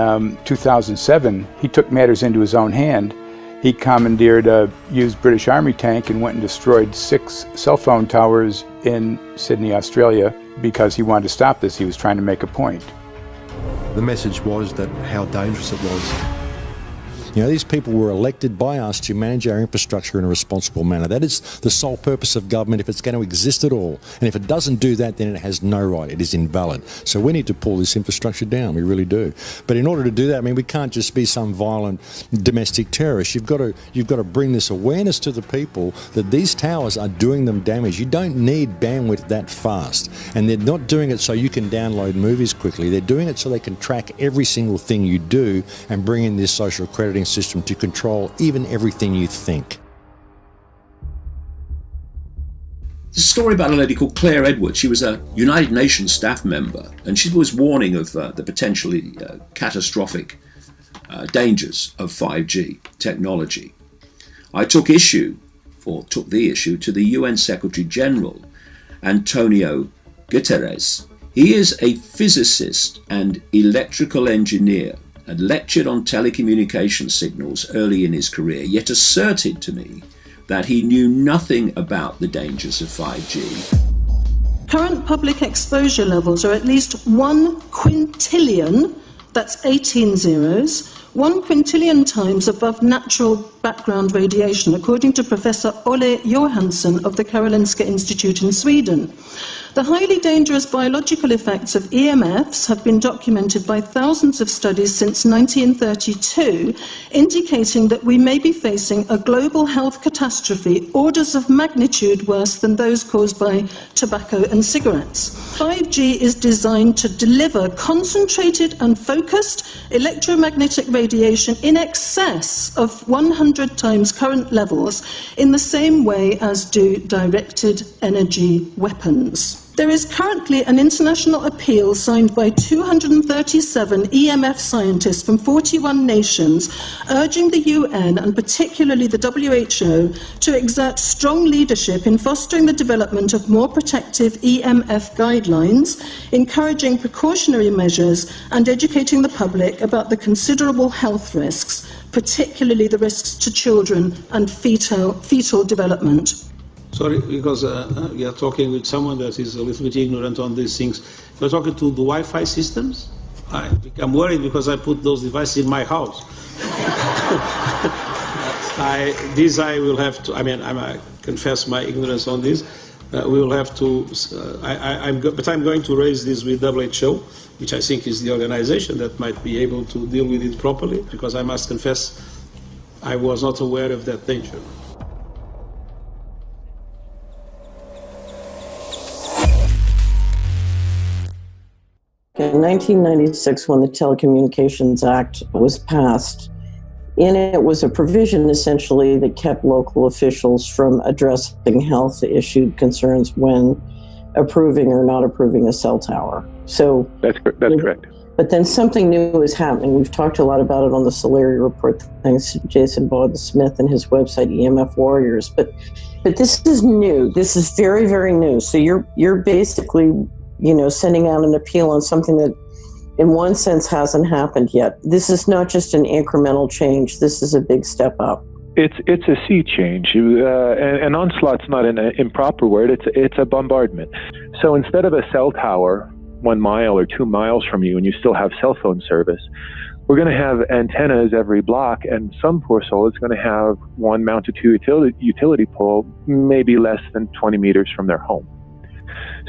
2007, he took matters into his own hand. He commandeered a used British Army tank and went and destroyed 6 cell phone towers in Sydney, Australia, because he wanted to stop this. He was trying to make a point.
The message was that how dangerous it was.
You know, these people were elected by us to manage our infrastructure in a responsible manner. That is the sole purpose of government if it's going to exist at all. And if it doesn't do that, then it has no right. It is invalid. So we need to pull this infrastructure down. We really do. But in order to do that, I mean, we can't just be some violent domestic terrorist. You've got to bring this awareness to the people that these towers are doing them damage. You don't need bandwidth that fast. And they're not doing it so you can download movies quickly. They're doing it so they can track every single thing you do and bring in this social crediting system to control even everything you think.
There's a story about a lady called Claire Edwards. She was a United Nations staff member, and she was warning of the potentially catastrophic dangers of 5G technology. I took the issue to the UN Secretary General, Antonio Guterres. He is a physicist and electrical engineer, had lectured on telecommunication signals early in his career, yet asserted to me that he knew nothing about the dangers of 5G.
Current public exposure levels are at least 1 quintillion, that's 18 zeros, 1 quintillion times above natural background radiation, according to Professor Olle Johansson of the Karolinska Institute in Sweden. The highly dangerous biological effects of EMFs have been documented by thousands of studies since 1932, indicating that we may be facing a global health catastrophe orders of magnitude worse than those caused by tobacco and cigarettes. 5G is designed to deliver concentrated and focused electromagnetic radiation in excess of 100 times current levels in the same way as do directed energy weapons. There is currently an international appeal signed by 237 EMF scientists from 41 nations, urging the UN and particularly the WHO to exert strong leadership in fostering the development of more protective EMF guidelines, encouraging precautionary measures and educating the public about the considerable health risks, particularly the risks to children and fetal development.
Sorry, because we are talking with someone that is a little bit ignorant on these things. If you're talking to the Wi-Fi systems, I'm worried because I put those devices in my house. I will have to, I confess my ignorance on this. We will have to, but I'm going to raise this with WHO, which I think is the organization that might be able to deal with it properly, because I must confess I was not aware of that danger.
In 1996, when the Telecommunications Act was passed, in it was a provision essentially that kept local officials from addressing health issue concerns when approving or not approving a cell tower. So
that's correct.
But then something new is happening. We've talked a lot about it on the Solari report, thanks to Jason Bogdan-Smith and his website EMF Warriors. But this is new. This is very, very new. So you're basically, sending out an appeal on something that in one sense hasn't happened yet. This is not just an incremental change. This is a big step up.
It's a sea change. An onslaught's not an improper word. It's a bombardment. So instead of a cell tower 1 mile or 2 miles from you and you still have cell phone service, we're going to have antennas every block, and some poor soul is going to have one mounted to a utility pole maybe less than 20 meters from their home.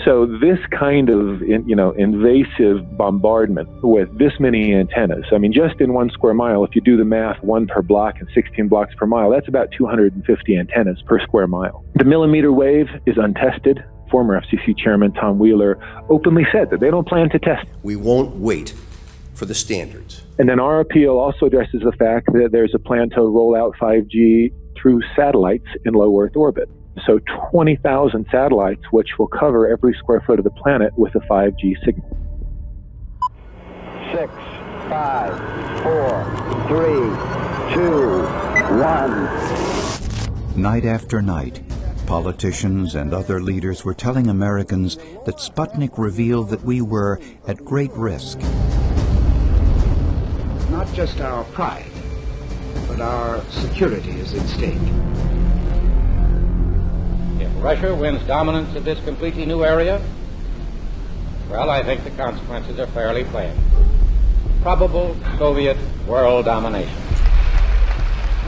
So this kind of, invasive bombardment with this many antennas, just in 1 square mile, if you do the math, 1 per block and 16 blocks per mile, that's about 250 antennas per square mile. The millimeter wave is untested. Former FCC Chairman Tom Wheeler openly said that they don't plan to test.
We won't wait for the standards.
And then our appeal also addresses the fact that there's a plan to roll out 5G through satellites in low Earth orbit. So 20,000 satellites, which will cover every square foot of the planet with a 5G signal.
6, 5, 4, 3, 2, 1.
Night after night, politicians and other leaders were telling Americans that Sputnik revealed that we were at great risk.
Not just our pride, but our security is at stake.
If Russia wins dominance of this completely new area, well, I think the consequences are fairly plain. Probable Soviet world domination.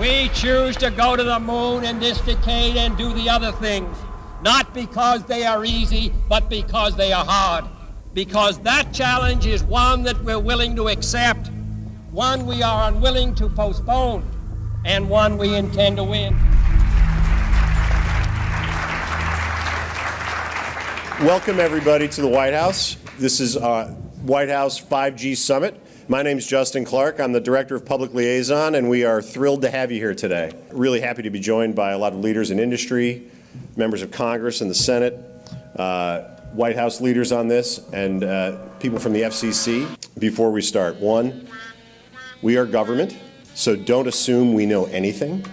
We choose to go to the moon in this decade and do the other things, not because they are easy, but because they are hard. Because that challenge is one that we're willing to accept, one we are unwilling to postpone, and one we intend to win.
Welcome, everybody, to the White House. This is White House 5G Summit. My name is Justin Clark. I'm the Director of Public Liaison, and we are thrilled to have you here today. Really happy to be joined by a lot of leaders in industry, members of Congress and the Senate, White House leaders on this, and people from the FCC. Before we start, one, we are government, so don't assume we know anything,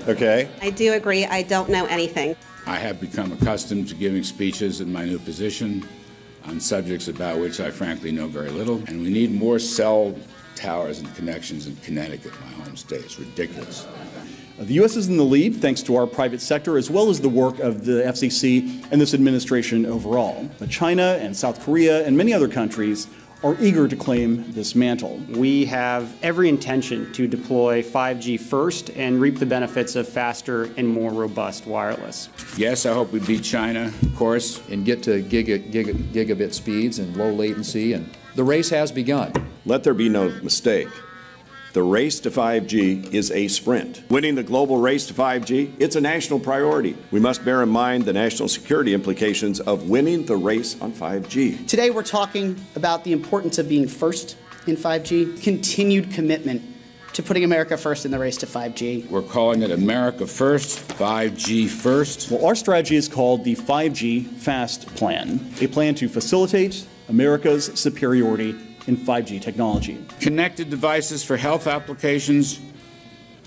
okay?
I do agree, I don't know anything.
I have become accustomed to giving speeches in my new position on subjects about which I frankly know very little, and we need more cell towers and connections in Connecticut, my home state. It's ridiculous.
The U.S. is in the lead thanks to our private sector as well as the work of the FCC and this administration overall. But China and South Korea and many other countries are eager to claim this mantle.
We have every intention to deploy 5G first and reap the benefits of faster and more robust wireless.
Yes, I hope we beat China, of course.
And get to gigabit speeds and low latency, and the race has begun.
Let there be no mistake. The race to 5G is a sprint. Winning the global race to 5G, it's a national priority. We must bear in mind the national security implications of winning the race on 5G.
Today we're talking about the importance of being first in 5G, continued commitment to putting America first in the race to 5G.
We're calling it America First, 5G First.
Well, our strategy is called the 5G Fast Plan, a plan to facilitate America's superiority in 5G technology.
Connected devices for health applications,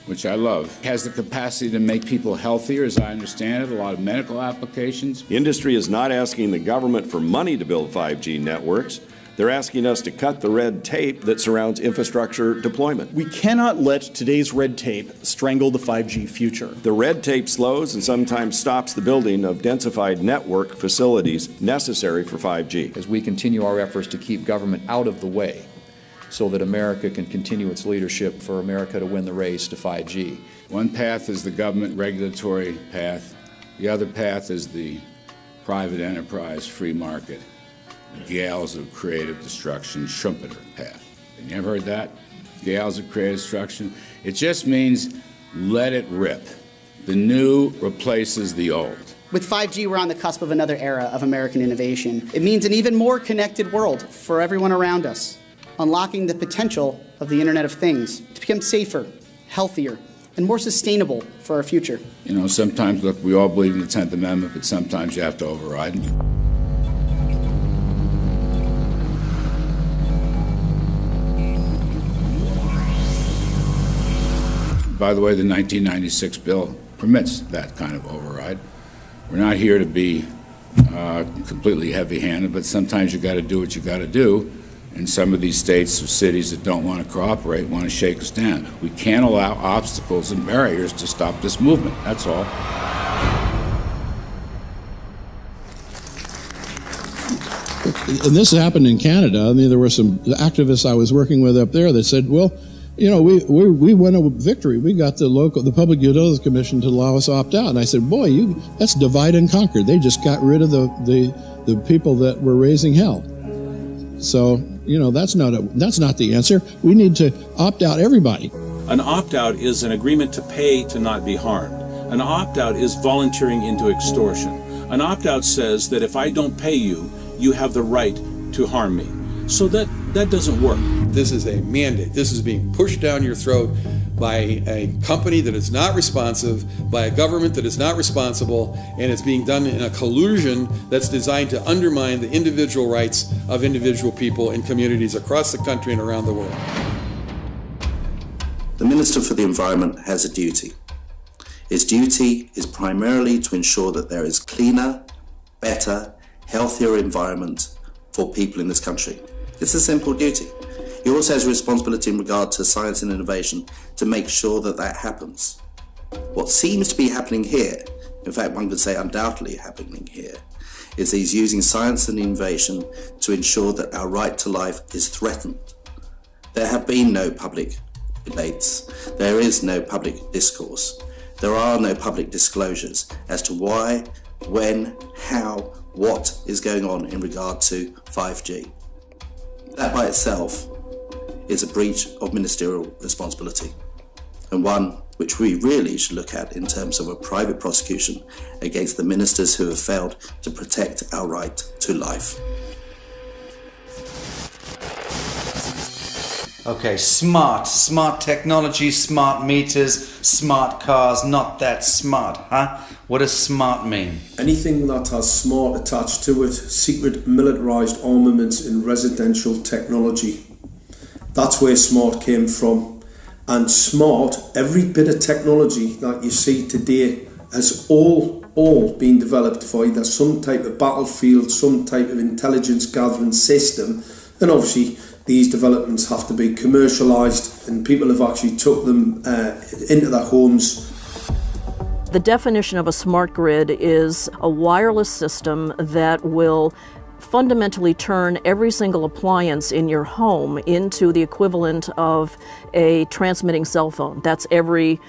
which I love, has the capacity to make people healthier, as I understand it, a lot of medical applications.
Industry is not asking the government for money to build 5G networks. They're asking us to cut the red tape that surrounds infrastructure deployment.
We cannot let today's red tape strangle the 5G future.
The red tape slows and sometimes stops the building of densified network facilities necessary for 5G.
As we continue our efforts to keep government out of the way, so that America can continue its leadership for America to win the race to 5G.
One path is the government regulatory path. The other path is the private enterprise free market, gales of creative destruction Schumpeter path. You ever heard that? Gales of creative destruction? It just means let it rip. The new replaces the old.
With 5G, we're on the cusp of another era of American innovation. It means an even more connected world for everyone around us, unlocking the potential of the Internet of Things to become safer, healthier, and more sustainable for our future.
You know, sometimes, look, we all believe in the 10th Amendment, but sometimes you have to override it. By the way, the 1996 bill permits that kind of override. We're not here to be completely heavy-handed, but sometimes you got to do what you got to do. And some of these states or cities that don't want to cooperate want to shake us down. We can't allow obstacles and barriers to stop this movement. That's all.
And this happened in Canada. I mean, there were some activists I was working with up there that said, well, you know, we won a victory. We got the Public Utilities Commission to allow us to opt out. And I said, boy, that's divide and conquer. They just got rid of the people that were raising hell. So, you know, that's not the answer. We need to opt out everybody.
An opt-out is an agreement to pay to not be harmed. An opt-out is volunteering into extortion. An opt-out says that if I don't pay you, you have the right to harm me. So that doesn't work.
This is a mandate. This is being pushed down your throat by a company that is not responsive, by a government that is not responsible, and it's being done in a collusion that's designed to undermine the individual rights of individual people in communities across the country and around the world.
The Minister for the Environment has a duty. His duty is primarily to ensure that there is cleaner, better, healthier environment for people in this country. It's a simple duty. He also has a responsibility in regard to science and innovation to make sure that that happens. What seems to be happening here, in fact one could say undoubtedly happening here, is he's using science and innovation to ensure that our right to life is threatened. There have been no public debates. There is no public discourse. There are no public disclosures as to why, when, how, what is going on in regard to 5G. That by itself is a breach of ministerial responsibility, and one which we really should look at in terms of a private prosecution against the ministers who have failed to protect our right to life.
Okay, smart technology, smart meters, smart cars, not that smart, huh? What does smart mean?
Anything that has smart attached to it, secret militarised armaments in residential technology. That's where smart came from. And smart, every bit of technology that you see today has all been developed for either some type of battlefield, some type of intelligence gathering system, and obviously these developments have to be commercialised, and people have actually took them into their homes.
The definition of a smart grid is a wireless system that will fundamentally turn every single appliance in your home into the equivalent of a transmitting cell phone. That's every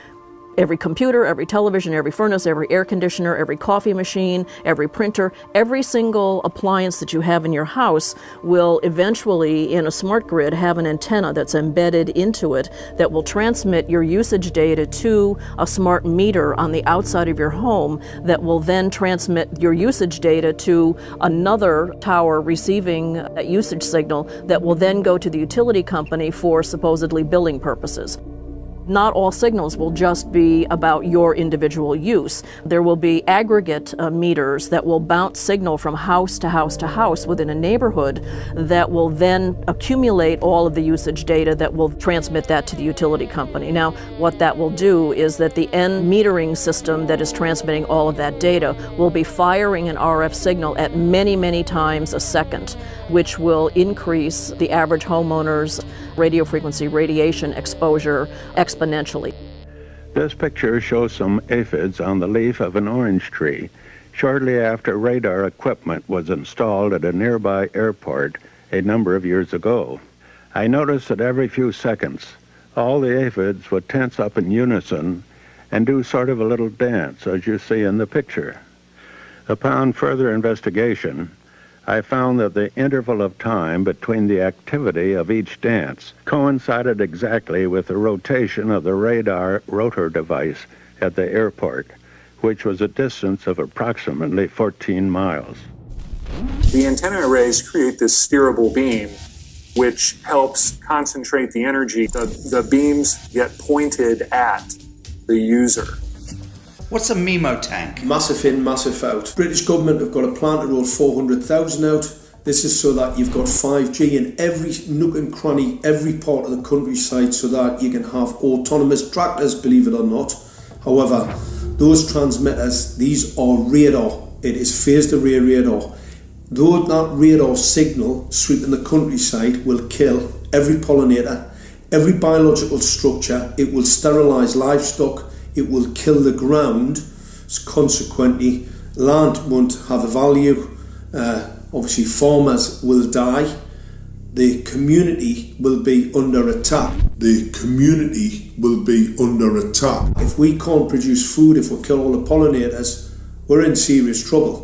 computer, every television, every furnace, every air conditioner, every coffee machine, every printer, every single appliance that you have in your house will eventually, in a smart grid, have an antenna that's embedded into it that will transmit your usage data to a smart meter on the outside of your home that will then transmit your usage data to another tower receiving that usage signal that will then go to the utility company for supposedly billing purposes. Not all signals will just be about your individual use. There will be aggregate meters that will bounce signal from house to house to house within a neighborhood that will then accumulate all of the usage data that will transmit that to the utility company. Now, what that will do is that the end metering system that is transmitting all of that data will be firing an RF signal at many, many times a second, which will increase the average homeowner's radio frequency radiation exposure exponentially.
This picture shows some aphids on the leaf of an orange tree shortly after radar equipment was installed at a nearby airport a number of years ago. I noticed that every few seconds, all the aphids would tense up in unison and do sort of a little dance, as you see in the picture. Upon further investigation, I found that the interval of time between the activity of each dance coincided exactly with the rotation of the radar rotor device at the airport, which was a distance of approximately 14 miles.
The antenna arrays create this steerable beam, which helps concentrate the energy. The beams get pointed at the user.
What's a MIMO tank?
Massive in, massive out. British government have got a plan to roll 400,000 out. This is so that you've got 5G in every nook and cranny, every part of the countryside, so that you can have autonomous tractors, believe it or not. However, those transmitters, these are radar. It is phased array radar. Though that radar signal sweeping the countryside will kill every pollinator, every biological structure, it will sterilise livestock, it will kill the ground, so consequently land won't have a value, obviously farmers will die, the community will be under attack. The community will be under attack. If we can't produce food, if we kill all the pollinators, we're in serious trouble.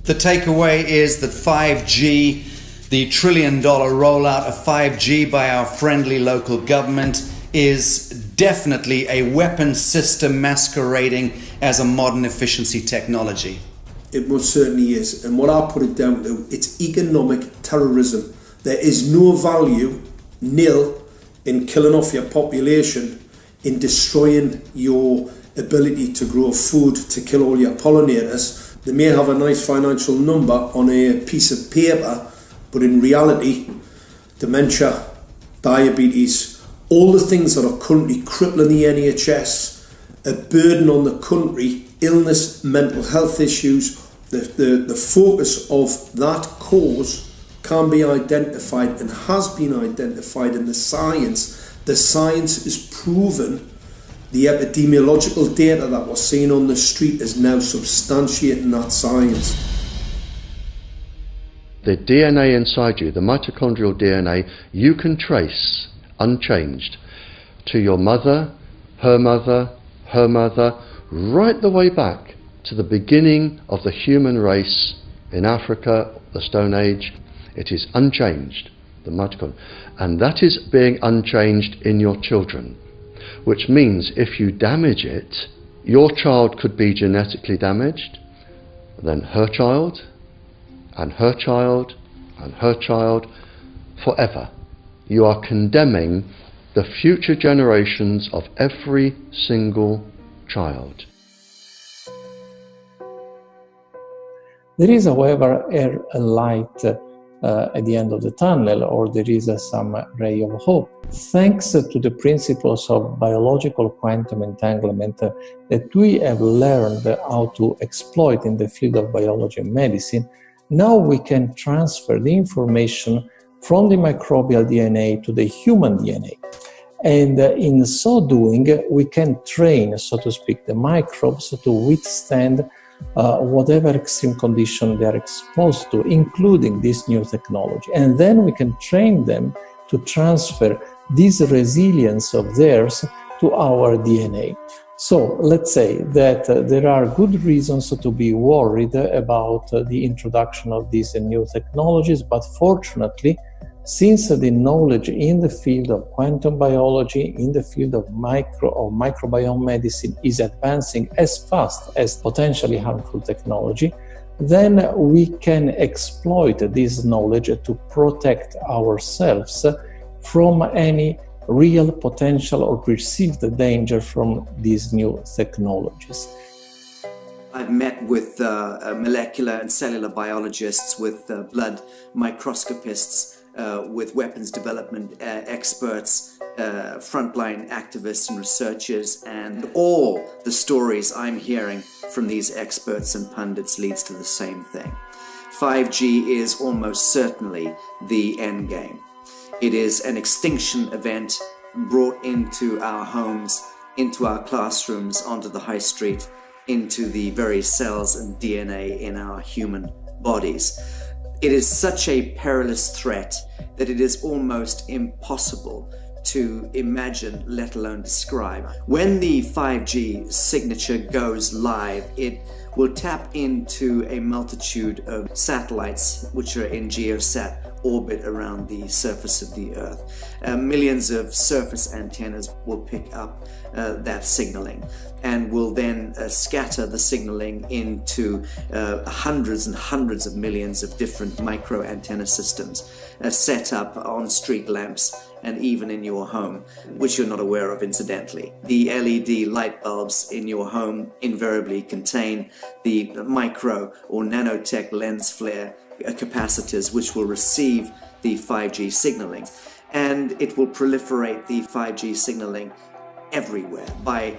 The takeaway is that 5G, the $1 trillion rollout of 5G by our friendly local government, is definitely a weapon system masquerading as a modern efficiency technology.
It most certainly is, and what I put it down to, it's economic terrorism. There is no value, nil, in killing off your population, in destroying your ability to grow food, to kill all your pollinators. They may have a nice financial number on a piece of paper, but in reality, dementia, diabetes, all the things that are currently crippling the NHS, a burden on the country, illness, mental health issues, the focus of that cause can be identified and has been identified in the science. The science is proven. The epidemiological data that we're seeing on the street is now substantiating that science.
The DNA inside you, the mitochondrial DNA, you can trace unchanged to your mother, her mother, her mother, right the way back to the beginning of the human race in Africa, the Stone Age. It is unchanged, the mitochondria, and that is being unchanged in your children, which means if you damage it, your child could be genetically damaged, then her child, and her child, and her child, forever. You are condemning the future generations of every single child.
There is, however, a light at the end of the tunnel, or there is some ray of hope. Thanks to the principles of biological quantum entanglement that we have learned how to exploit in the field of biology and medicine, now we can transfer the information from the microbial DNA to the human DNA. And in so doing, we can train, so to speak, the microbes to withstand whatever extreme condition they are exposed to, including this new technology. And then we can train them to transfer this resilience of theirs to our DNA. So let's say that there are good reasons to be worried about the introduction of these new technologies, but fortunately, since the knowledge in the field of quantum biology, in the field of microbiome medicine is advancing as fast as potentially harmful technology, then we can exploit this knowledge to protect ourselves from any real potential or perceived danger from these new technologies.
I've met with molecular and cellular biologists, with blood microscopists, with weapons development experts, frontline activists and researchers, and all the stories I'm hearing from these experts and pundits leads to the same thing. 5G is almost certainly the end game. It is an extinction event brought into our homes, into our classrooms, onto the high street, into the very cells and DNA in our human bodies. It is such a perilous threat that it is almost impossible to imagine, let alone describe. When the 5G signature goes live, it will tap into a multitude of satellites which are in geosat orbit around the surface of the Earth. Millions of surface antennas will pick up that signaling and will then scatter the signaling into hundreds and hundreds of millions of different micro antenna systems set up on street lamps and even in your home, which you're not aware of incidentally. The LED light bulbs in your home invariably contain the micro or nanotech lens flare capacitors which will receive the 5G signaling, and it will proliferate the 5G signaling everywhere by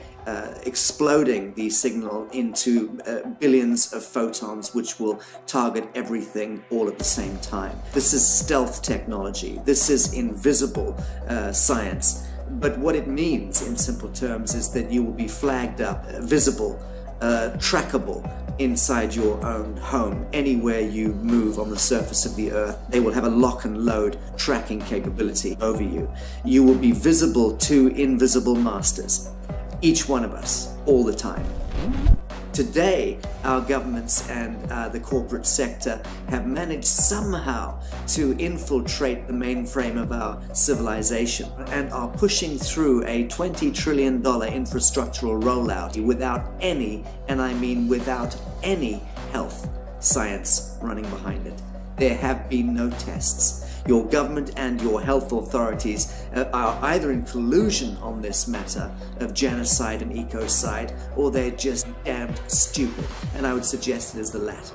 exploding the signal into billions of photons which will target everything all at the same time. This is stealth technology. This is invisible science. But what it means in simple terms is that you will be flagged up, visible, trackable inside your own home. Anywhere you move on the surface of the Earth, they will have a lock and load tracking capability over you. You will be visible to invisible masters, each one of us, all the time. Today, our governments and the corporate sector have managed somehow to infiltrate the mainframe of our civilization and are pushing through a $20 trillion infrastructural rollout without any, and I mean without any, health science running behind it. There have been no tests. Your government and your health authorities are either in collusion on this matter of genocide and ecocide, or they're just damned stupid, and I would suggest it is the latter.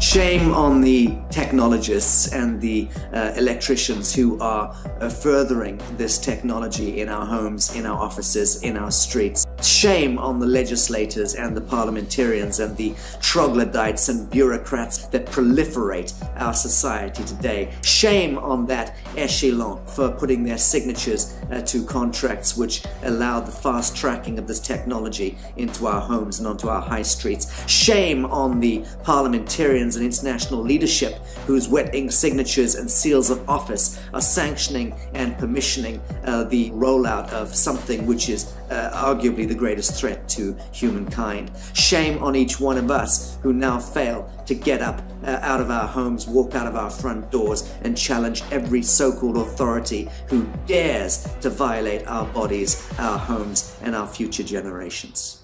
Shame on the technologists and the electricians who are furthering this technology in our homes, in our offices, in our streets. Shame on the legislators and the parliamentarians and the troglodytes and bureaucrats that proliferate our society today. Shame on that eschaton for putting their signatures to contracts which allow the fast tracking of this technology into our homes and onto our high streets. Shame on the parliamentarians and international leadership whose wet ink signatures and seals of office are sanctioning and permissioning the rollout of something which is arguably the greatest threat to humankind. Shame on each one of us who now fail to get up out of our homes, walk out of our front doors, and challenge every so-called authority who dares to violate our bodies, our homes, and our future generations.